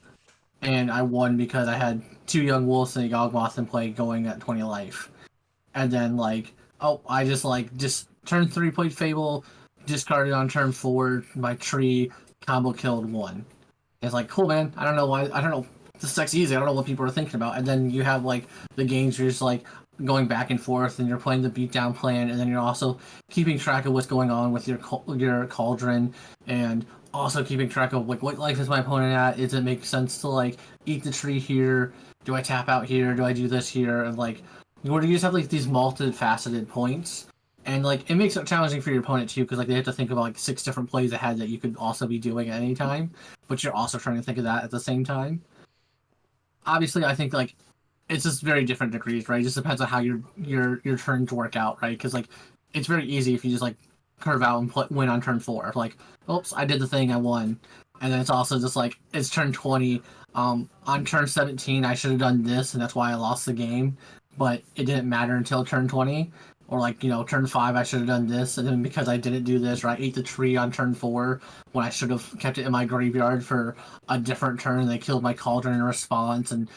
[SPEAKER 2] and I won because I had 2 young wolves and a Yawgmoth in play going at 20 life. And then like, oh, I just turn 3 played Fable, discarded on turn 4 my tree, combo killed 1. It's like, cool, man. I don't know why. I don't know. This deck's easy. I don't know what people are thinking about. And then you have like the games where you're just like going back and forth, and you're playing the beatdown plan, and then you're also keeping track of what's going on with your cauldron, and also keeping track of like what life is my opponent at. Does it make sense to like eat the tree here? Do I tap out here? Do I do this here? And like, you just have like these multifaceted points, and like it makes it challenging for your opponent too, because like they have to think about like 6 different plays ahead that you could also be doing at any time, but you're also trying to think of that at the same time. Obviously, I think like it's just very different degrees, right? It just depends on how your turns work out, right? Because like it's very easy if you just like curve out and win on turn 4. Like, oops, I did the thing, I won. And then it's also just like it's turn 20. On turn 17, I should have done this, and that's why I lost the game. But it didn't matter until turn 20, or like turn 5, I should have done this, and then because I didn't do this, or I ate the tree on turn 4 when I should have kept it in my graveyard for a different turn. They killed my cauldron in response, and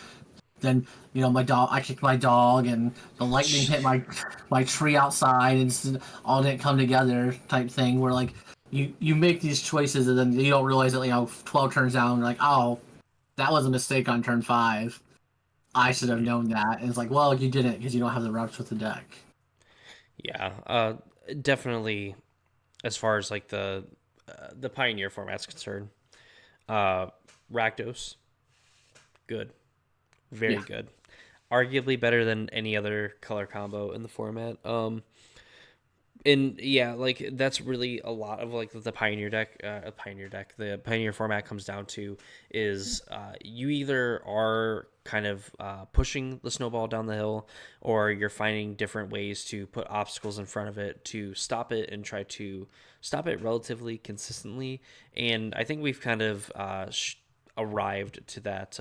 [SPEAKER 2] then my dog. I kicked my dog, and the lightning hit my tree outside, and all didn't come together. Type thing where like you make these choices, and then you don't realize that 12 turns down, you're like, oh, that was a mistake on turn 5. I should have known that. And it's like, well, you didn't because you don't have the reps with the deck.
[SPEAKER 1] Yeah, definitely. As far as like the Pioneer format's concerned, uh, Rakdos, good, very
[SPEAKER 2] Yeah,
[SPEAKER 1] good, arguably better than any other color combo in the format. And yeah, like that's really a lot of like the the Pioneer format comes down to is you either are kind of pushing the snowball down the hill, or you're finding different ways to put obstacles in front of it to stop it and try to stop it relatively consistently. And I think we've kind of arrived to that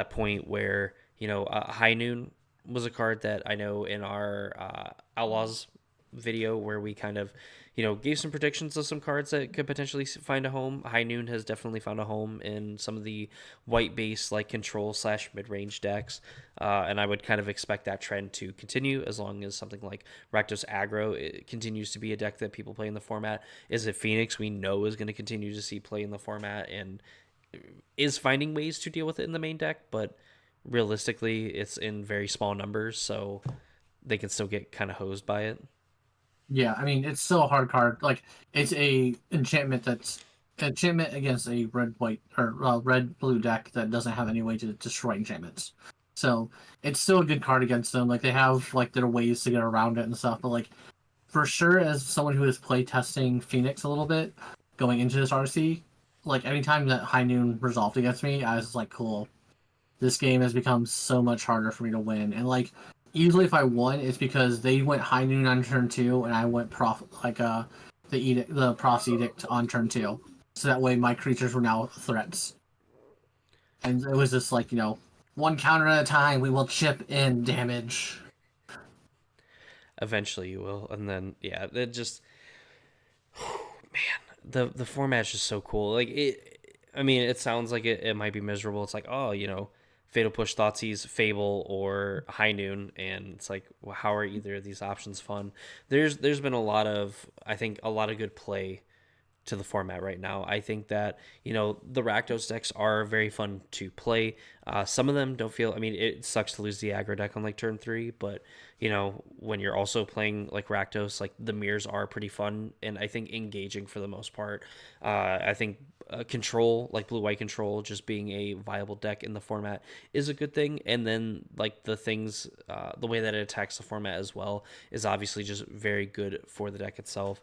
[SPEAKER 1] point where High Noon was a card that I know in our Outlaws video where we kind of gave some predictions of some cards that could potentially find a home. High Noon has definitely found a home in some of the white base like control slash mid-range decks, and I would kind of expect that trend to continue as long as something like Rakdos Aggro it continues to be a deck that people play in the format. Is it Phoenix we know is going to continue to see play in the format and is finding ways to deal with it in the main deck, but realistically it's in very small numbers, so they can still get kind of hosed by it.
[SPEAKER 2] yeah. I mean, it's still a hard card. Like it's a enchantment that's enchantment against a red white or red blue deck that doesn't have any way to destroy enchantments. So it's still a good card against them. Like they have like their ways to get around it and stuff. But like for sure, as someone who is play testing Phoenix a little bit going into this RC, like anytime that High Noon resolved against me, I was like, cool, this game has become so much harder for me to win. And like usually if I won, it's because they went High Noon on turn 2 and I went the Prof's Edict on turn 2. So that way my creatures were now threats. And it was just like, one counter at a time, we will chip in damage.
[SPEAKER 1] Eventually you will, and then yeah, it just the format's just so cool. Like it, I mean, it sounds like it might be miserable. It's like, oh, Fatal Push, Thoughtseize, Fable, or High Noon, and it's like, well, how are either of these options fun? There's been a lot of, I think, a lot of good play to the format right now. I think that the Rakdos decks are very fun to play. Some of them don't feel. I mean, it sucks to lose the aggro deck on like turn 3, but when you're also playing like Rakdos, like the mirrors are pretty fun and I think engaging for the most part. I think control, like blue white control, just being a viable deck in the format is a good thing. And then like the things, the way that it attacks the format as well is obviously just very good for the deck itself.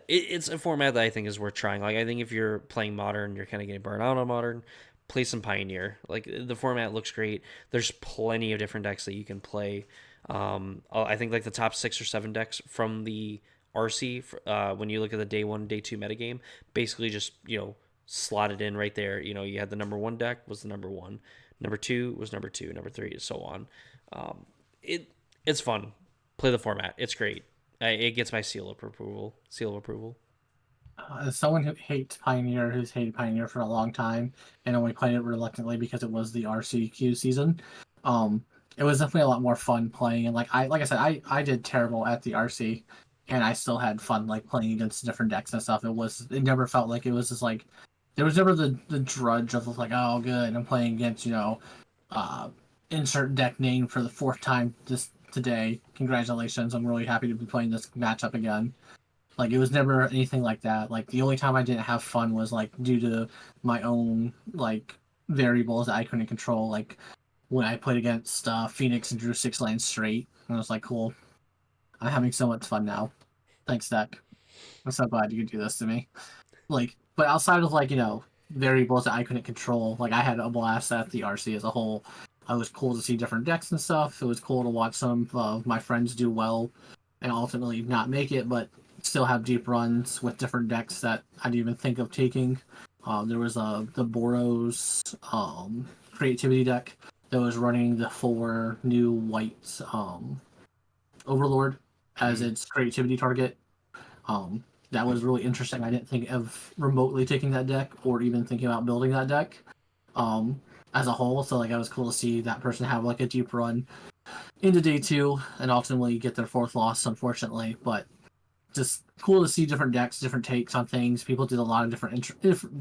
[SPEAKER 1] It's a format that I think is worth trying. Like I think if you're playing modern, you're kind of getting burned out on modern. Play some Pioneer. Like the format looks great. There's plenty of different decks that you can play. I think like the top 6 or 7 decks from the RC, when you look at the day 1, day 2 metagame, basically just slotted in right there. You had the number 1 deck was the number 1, number 2 was number 2, number 3, and so on. Um, it's fun. Play the format. It's great. It gets my seal of approval. Seal of approval.
[SPEAKER 2] As someone who hates Pioneer, who's hated Pioneer for a long time, and only played it reluctantly because it was the RCQ season, um, it was definitely a lot more fun playing. And like I said, I did terrible at the RC, and I still had fun like playing against different decks and stuff. It never felt like it was just like there was never the drudge of like, oh good, I'm playing against uh, insert deck name for the 4th time this today. Congratulations, I'm really happy to be playing this matchup again. Like it was never anything like that. Like the only time I didn't have fun was like due to my own like variables that I couldn't control. Like when I played against Phoenix and drew 6 lands straight, and I was like, cool, I'm having so much fun now. Thanks, deck. I'm so glad you could do this to me. Like, but outside of like variables that I couldn't control, like I had a blast at the RC as a whole. It was cool to see different decks and stuff. It was cool to watch some of my friends do well and ultimately not make it, but still have deep runs with different decks that I didn't even think of taking. There was the Boros creativity deck that was running the 4 new white Overlord as
[SPEAKER 1] Hmm.
[SPEAKER 2] its creativity target. Um, that was really interesting. I didn't think of remotely taking that deck or even thinking about building that deck um, as a whole. So like, it was cool to see that person have like a deep run into day two and ultimately get their fourth loss, unfortunately. But just cool to see different decks, different takes on things. People did a lot of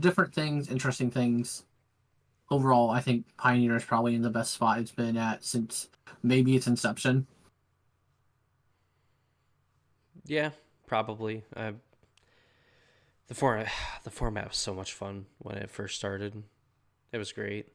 [SPEAKER 2] different things, interesting things. Overall, I think Pioneer is probably in the best spot it's been at since maybe its inception.
[SPEAKER 1] Yeah, probably. The format, the format was so much fun when it first started. It was great.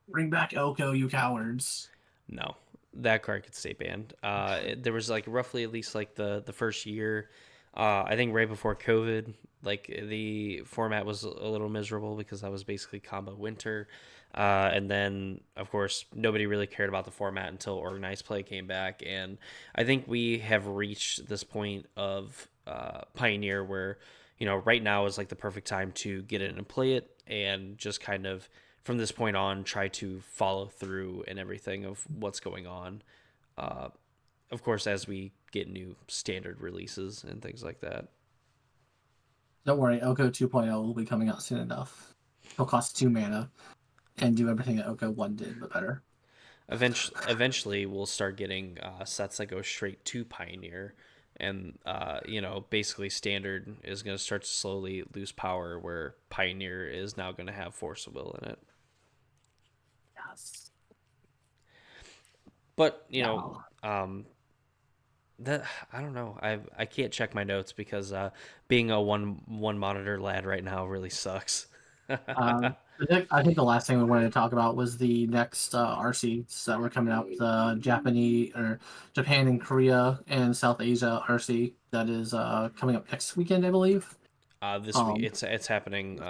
[SPEAKER 2] Bring back Oko, you cowards.
[SPEAKER 1] No, that card could stay banned. There was like roughly at least like the first year. I think right before COVID, like the format was a little miserable because that was basically combo winter. And then, of course, nobody really cared about the format until organized play came back. And I think we have reached this point of Pioneer where, right now is like the perfect time to get in and play it and just kind of from this point on try to follow through and everything of what's going on. Uh, of course, as we get new standard releases and things like that.
[SPEAKER 2] Don't worry, Oko 2.0 will be coming out soon enough. It'll cost 2 mana and do everything that Oko 1 did, but better.
[SPEAKER 1] Eventually, we'll start getting sets that go straight to Pioneer, and basically standard is going to start to slowly lose power, where Pioneer is now going to have Force of Will in it.
[SPEAKER 2] Yes.
[SPEAKER 1] But
[SPEAKER 2] Yeah.
[SPEAKER 1] that I don't know. I can't check my notes because being a one monitor lad right now really sucks.
[SPEAKER 2] I think the last thing we wanted to talk about was the next RCs that were coming out. The Japanese or Japan and Korea and South Asia RC that is coming up next weekend, I believe.
[SPEAKER 1] This week
[SPEAKER 2] Um,
[SPEAKER 1] it's happening.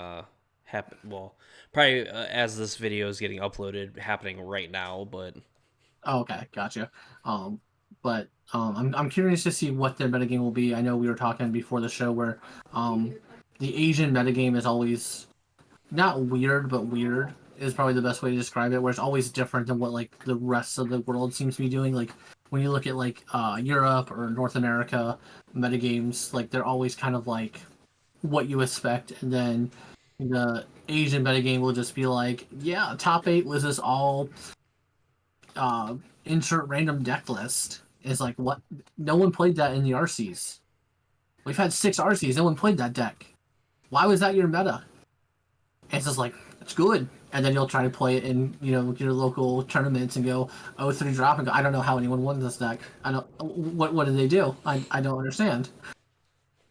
[SPEAKER 1] Well, probably as this video is getting uploaded, happening right now. But
[SPEAKER 2] oh, okay, gotcha. Um, but I'm curious to see what their metagame will be. I know we were talking before the show where um, the Asian metagame is always not weird, but weird is probably the best way to describe it. Where it's always different than what like the rest of the world seems to be doing. Like when you look at like Europe or North America metagames, like they're always kind of like what you expect, and then the Asian metagame will just be like, yeah, top eight was this all uh, insert random deck list. It's like what? No one played that in the RCs. We've had 6 RCs. No one played that deck. Why was that your meta? And it's just like it's good. And then you'll try to play it in your local tournaments and go 0-3 drop and go. I don't know how anyone won this deck. I don't. What did they do? I don't understand.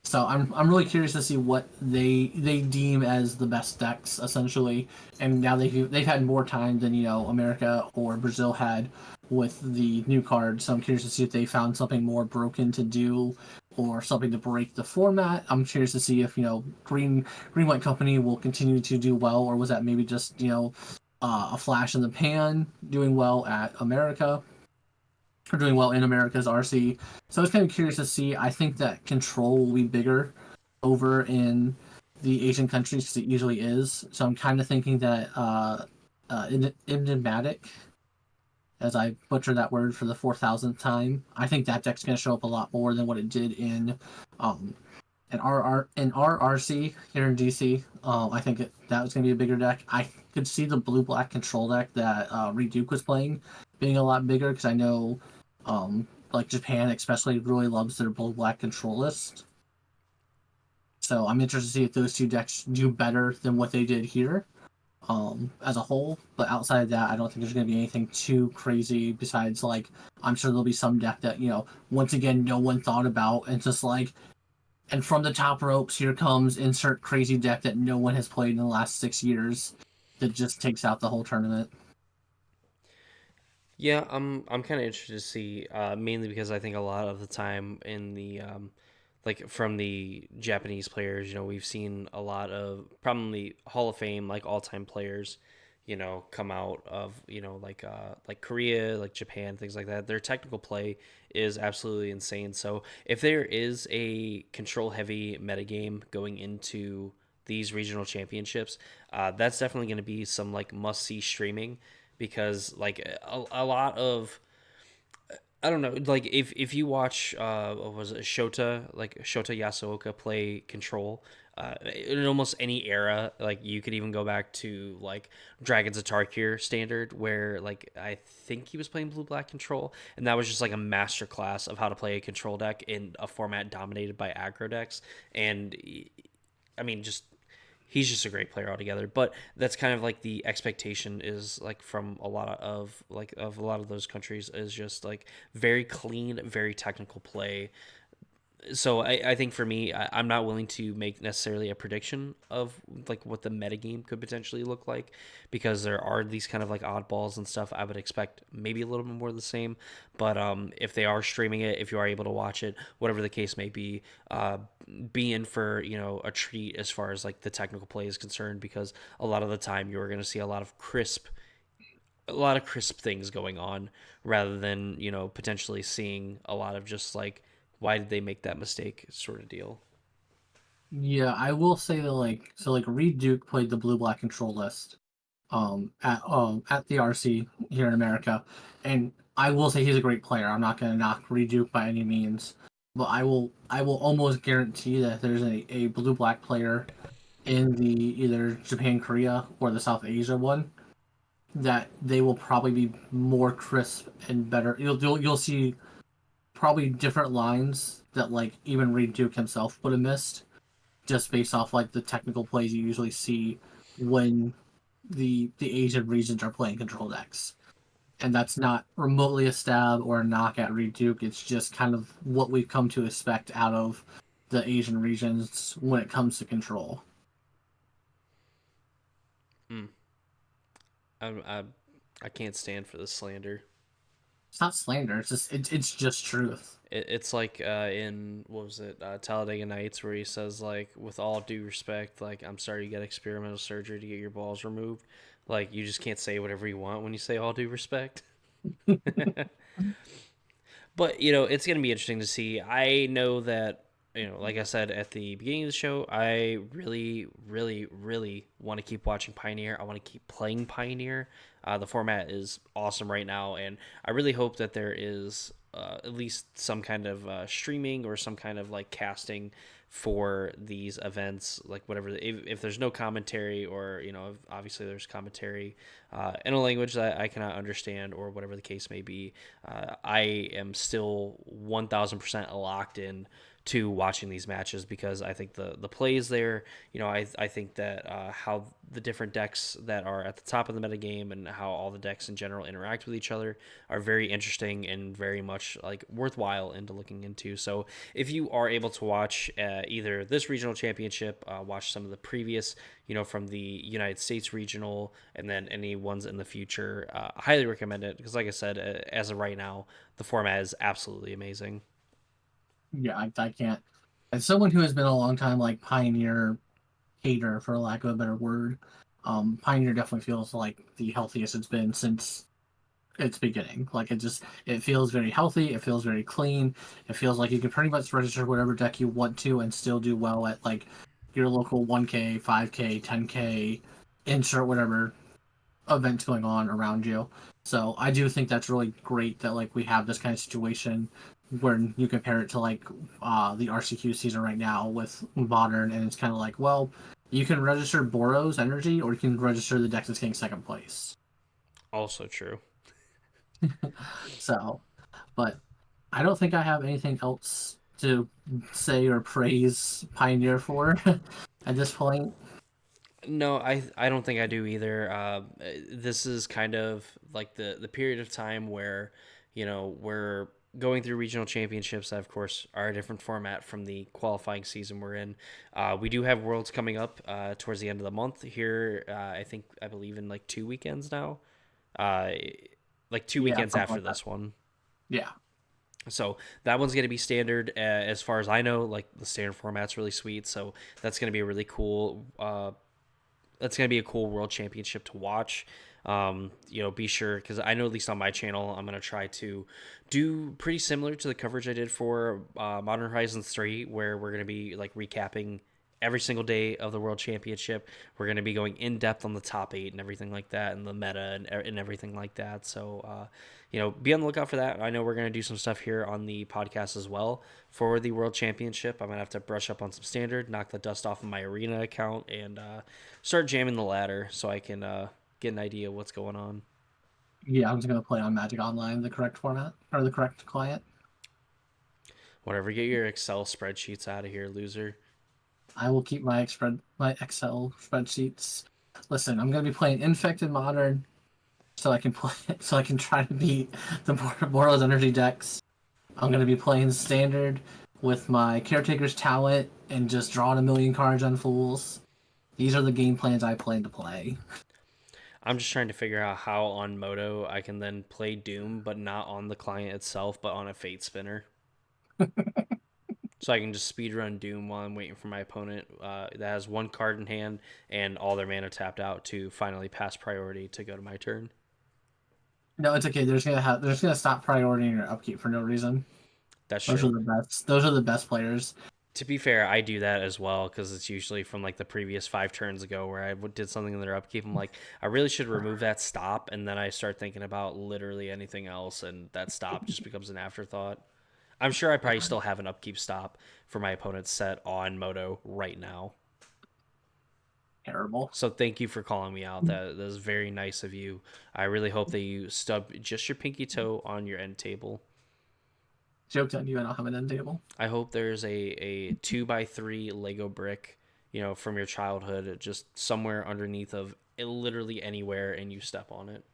[SPEAKER 2] So I'm really curious to see what they deem as the best decks essentially, and now they've had more time than America or Brazil had with the new card. So I'm curious to see if they found something more broken to do or something to break the format. I'm curious to see if Green White Company will continue to do well, or was that maybe just a flash in the pan doing well at America are doing well in America's RC. So I was kind of curious to see. I think that control will be bigger over in the Asian countries because it usually is. So I'm kind of thinking that enigmatic, as I butcher that word for the 4,000th time, I think that deck's going to show up a lot more than what it did um, in our RC here in DC. I think that was going to be a bigger deck. I could see the blue black control deck that Reed Duke was playing being a lot bigger because I know like Japan especially really loves their blue black control list. So I'm interested to see if those two decks do better than what they did here as a whole. But outside of that, I don't think there's going to be anything too crazy besides like I'm sure there'll be some deck that once again no one thought about and just like and from the top ropes, here comes insert crazy deck that no one has played in the last 6 years that just takes out the whole tournament.
[SPEAKER 1] yeah, I'm kind of interested to see, mainly because I think a lot of the time in the like from the Japanese players, we've seen a lot of probably Hall of Fame like all time players, come out of like Korea, like Japan, things like that. Their technical play is absolutely insane. So if there is a control heavy metagame going into these regional championships, that's definitely going to be some like must see streaming because like a lot of I don't know, like if you watch what was it, Shota Yasuoka play Control, in almost any era, like you could even go back to like Dragons of Tarkir standard, where like I think he was playing Blue Black Control, and that was just like a master class of how to play a control deck in a format dominated by aggro decks, and I mean just he's just a great player altogether. But that's kind of like the expectation is like from a lot of a lot of those countries is just like very clean, very technical play. So I think for me, I'm not willing to make necessarily a prediction of like what the metagame could potentially look like because there are these kind of like oddballs and stuff. I would expect maybe a little bit more of the same, but if they are streaming it, if you are able to watch it, whatever the case may be in for a treat as far as like the technical play is concerned because a lot of the time you're going to see a lot of crisp things going on rather than potentially seeing a lot of just like why did they make that mistake sort of deal.
[SPEAKER 2] Yeah, I will say that Reed Duke played the blue black control list at the RC here in America, and I will say he's a great player. I'm not going to knock Reed Duke by any means, but I will almost guarantee that there's a blue black player in the either Japan Korea or the South Asia one that they will probably be more crisp and better. You'll see probably different lines that like even Reed Duke himself would have missed just based off like the technical plays you usually see when the Asian regions are playing control decks. And that's not remotely a stab or a knock at Reed Duke. It's just kind of what we've come to expect out of the Asian regions when it comes to control.
[SPEAKER 1] Mm. I I can't stand for this slander.
[SPEAKER 2] It's not slander. It's just truth.
[SPEAKER 1] It's like in what was it Talladega Nights where he says like with all due respect like I'm sorry you got experimental surgery to get your balls removed. Like you just can't say whatever you want when you say all due respect. But it's going to be interesting to see. I know that like I said at the beginning of the show, I really, really, really want to keep watching Pioneer. I want to keep playing Pioneer. The format is awesome right now, and I really hope that there is at least some kind of streaming or some kind of like casting for these events, like whatever. If there's no commentary, or if obviously there's commentary in a language that I cannot understand, or whatever the case may be, I am still 1,000% locked in to watching these matches because I think the plays there, I think that how the different decks that are at the top of the metagame and how all the decks in general interact with each other are very interesting and very much like worthwhile into looking into. So if you are able to watch either this regional championship, watch some of the previous, from the United States regional, and then any ones in the future, I highly recommend it because, like I said, as of right now, the format is absolutely amazing.
[SPEAKER 2] Yeah, I can't. As someone who has been a long time like Pioneer hater, for lack of a better word, Pioneer definitely feels like the healthiest it's been since its beginning. Like it feels very healthy. It feels very clean. It feels like you can pretty much register whatever deck you want to and still do well at like your local 1K, 5K, 10K, insert whatever events going on around you. So I do think that's really great that like we have this kind of situation where you compare it to like the RCQ season right now with modern, and it's kind of like, well, you can register Boros energy or you can register the deck that's getting second place.
[SPEAKER 1] Also true.
[SPEAKER 2] So, but I don't think I have anything else to say or praise Pioneer for at this point.
[SPEAKER 1] No, I don't think I do either. This is kind of like the period of time where, we're going through regional championships that, of course, are a different format from the qualifying season we're in. We do have Worlds coming up towards the end of the month here. I believe in like 2 weekends now. Uh, like two
[SPEAKER 2] Yeah,
[SPEAKER 1] weekends
[SPEAKER 2] something
[SPEAKER 1] after
[SPEAKER 2] like that.
[SPEAKER 1] this one.
[SPEAKER 2] Yeah.
[SPEAKER 1] So that one's going to be standard as far as I know. Like the standard format's really sweet. So that's going to be a really cool that's gonna be a cool world championship to watch. Be sure because I know at least on my channel, I'm gonna try to do pretty similar to the coverage I did for Modern Horizons 3, where we're gonna be like recapping every single day of the World Championship, we're going to be going in depth on the top 8 and everything like that, and the meta and everything like that. So, be on the lookout for that. I know we're going to do some stuff here on the podcast as well for the World Championship. I'm going to have to brush up on some standard, knock the dust off of my arena account, and start jamming the ladder so I can get an idea of what's going on.
[SPEAKER 2] Yeah, I'm just gonna play on Magic Online, the correct format or the correct client.
[SPEAKER 1] Whatever, get your Excel spreadsheets out of here, loser.
[SPEAKER 2] I will keep my Excel spreadsheets. Listen, I'm gonna be playing Infected Modern, so I can play so I can try to beat the Mortal's Energy decks. I'm gonna be playing Standard with my Caretaker's Talent and just drawing a million cards on Fools. These are the game plans I plan to play.
[SPEAKER 1] I'm just trying to figure out how on Moto I can then play Doom, but not on the client itself, but on a Fate Spinner. So I can just speedrun Doom while I'm waiting for my opponent that has one card in hand and all their mana tapped out to finally pass priority to go to my turn.
[SPEAKER 2] No, it's okay. They're just gonna stop prioritizing your upkeep for no reason.
[SPEAKER 1] That's
[SPEAKER 2] Those are
[SPEAKER 1] true.
[SPEAKER 2] the best. Those are the best players.
[SPEAKER 1] To be fair, I do that as well because it's usually from like the previous 5 turns ago where I did something in their upkeep. I'm like, I really should remove that stop, and then I start thinking about literally anything else, and that stop just becomes an afterthought. I'm sure I probably still have an upkeep stop for my opponent's set on Moto right now.
[SPEAKER 2] Terrible.
[SPEAKER 1] So thank you for calling me out. That is very nice of you. I really hope that you stub just your pinky toe on your end table.
[SPEAKER 2] Joke's on you. I don't have an end table.
[SPEAKER 1] I hope there's a 2x3 Lego brick, from your childhood, just somewhere underneath of it, literally anywhere, and you step on it.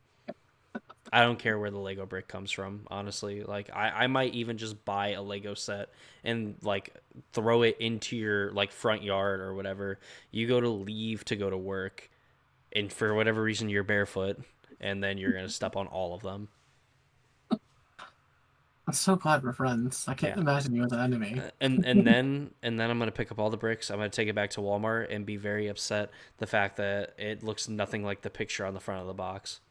[SPEAKER 1] I don't care where the Lego brick comes from, honestly. Like I might even just buy a Lego set and like throw it into your like front yard or whatever. You go to leave to go to work, and for whatever reason you're barefoot, and then you're gonna step on all of them.
[SPEAKER 2] I'm so glad we're friends. I can't
[SPEAKER 1] Yeah.
[SPEAKER 2] imagine you as an enemy.
[SPEAKER 1] And then I'm gonna pick up all the bricks. I'm gonna take it back to Walmart and be very upset the fact that it looks nothing like the picture on the front of the box.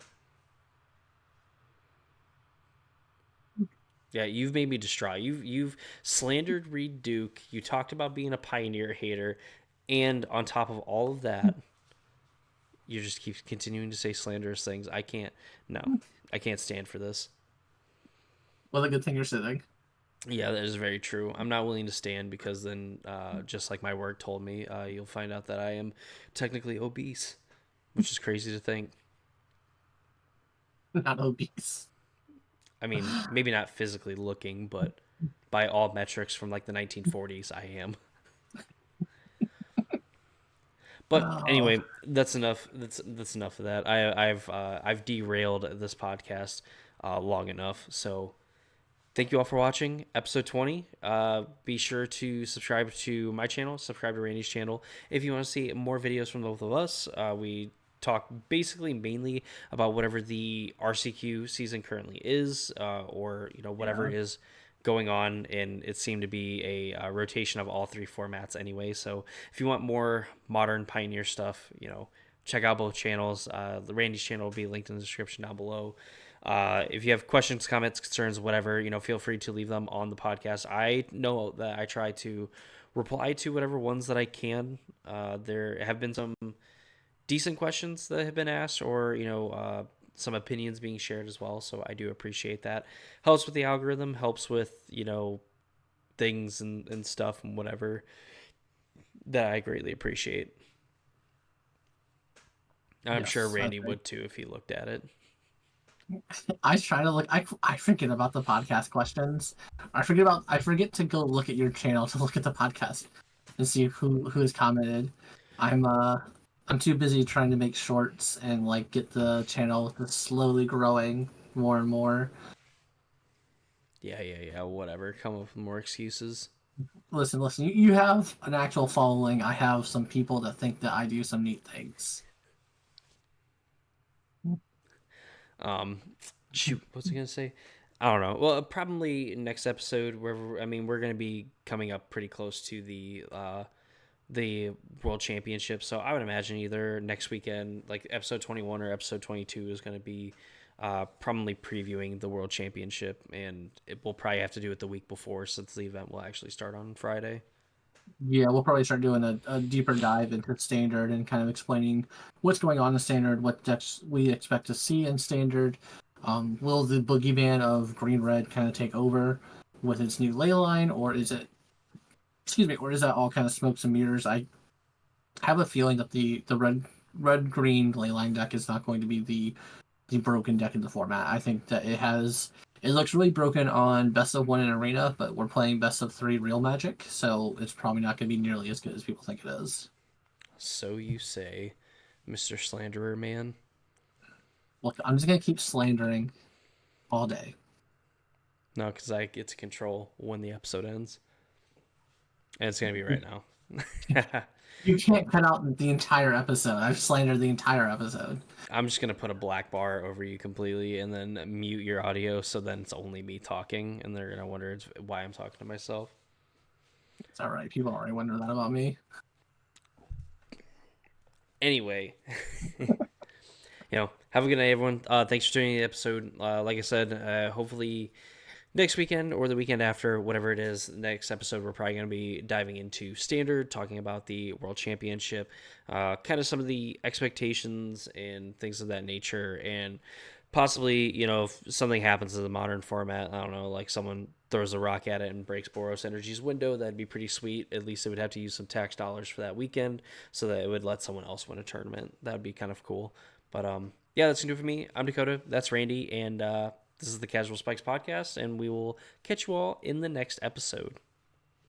[SPEAKER 1] Yeah, you've made me distraught. You've slandered Reed Duke. You talked about being a Pioneer hater, and on top of all of that, you just keep continuing to say slanderous things. I can't. No, I can't stand for this.
[SPEAKER 2] Well, a good thing you're sitting.
[SPEAKER 1] Yeah, that is very true. I'm not willing to stand because then, just like my work told me, you'll find out that I am technically obese, which is crazy to think.
[SPEAKER 2] Not obese.
[SPEAKER 1] I mean, maybe not physically looking, but by all metrics from like the 1940s, I am. But
[SPEAKER 2] Oh,
[SPEAKER 1] anyway, that's enough. That's enough of that. I've derailed this podcast long enough. So thank you all for watching episode 20. Be sure to subscribe to my channel, subscribe to Randy's channel if you want to see more videos from both of us. We talk basically mainly about whatever the RCQ season currently is, or whatever
[SPEAKER 2] yeah.
[SPEAKER 1] is going on, and it seemed to be a rotation of all 3 formats anyway. So if you want more modern Pioneer stuff, check out both channels. The Randy's channel will be linked in the description down below. If you have questions, comments, concerns, whatever, feel free to leave them on the podcast. I know that I try to reply to whatever ones that I can. There have been some decent questions that have been asked, or some opinions being shared as well. So I do appreciate that. Helps with the algorithm. Helps with things and stuff and whatever that I greatly appreciate. I'm sure
[SPEAKER 2] Yes, I
[SPEAKER 1] Randy
[SPEAKER 2] think.
[SPEAKER 1] would too if he looked at it.
[SPEAKER 2] I try to look. I forget about the podcast questions. I forget to go look at your channel to look at the podcast and see who has commented. I'm uh I'm too busy trying to make shorts and like get the channel just slowly growing more and more.
[SPEAKER 1] Yeah. Whatever. Come up with more excuses.
[SPEAKER 2] Listen. You have an actual following. I have some people that think that I do some neat things.
[SPEAKER 1] Um, shoot, what's I gonna say? I don't know. Well, probably next episode. Where I mean, we're gonna be coming up pretty close to the World Championship. So I would imagine either next weekend, like episode 21 or episode 22, is going to be probably previewing the World Championship, and we'll probably have to do it the week before since the event will actually start on Friday.
[SPEAKER 2] Yeah, we'll probably start doing a deeper dive into standard and kind of explaining what's going on in standard, what decks we expect to see in standard. Will the boogeyman of green red kind of take over with its new ley line, or is it, excuse me, or is that all kind of smokes and mirrors? I have a feeling that the red green ley line deck is not going to be the broken deck in the format. I think that it looks really broken on best of one in arena, but we're playing best of three real magic, so it's probably not going to be nearly as good as people think it is.
[SPEAKER 1] So you say, Mr. Slanderer Man.
[SPEAKER 2] Look, I'm just going to keep slandering all day.
[SPEAKER 1] No, because I get to control when the episode ends. And it's going to be right now.
[SPEAKER 2] You can't cut out the entire episode. I've slandered the entire episode.
[SPEAKER 1] I'm just going to put a black bar over you completely and then mute your audio so then it's only me talking and they're going to wonder why I'm talking to myself.
[SPEAKER 2] It's all right. People already wonder that about me.
[SPEAKER 1] Anyway, have a good night, everyone. Thanks for tuning in the episode. Like I said, hopefully next weekend or the weekend after, whatever it is, next episode, we're probably going to be diving into standard, talking about the world championship, kind of some of the expectations and things of that nature. And possibly, if something happens to the modern format, I don't know, like someone throws a rock at it and breaks Boros Energy's window, that'd be pretty sweet. At least it would have to use some tax dollars for that weekend so that it would let someone else win a tournament. That would be kind of cool. But yeah, that's going to do it for me. I'm Dakota. That's Randy. And this is the Casual Spikes podcast. And we will catch you all in the next episode.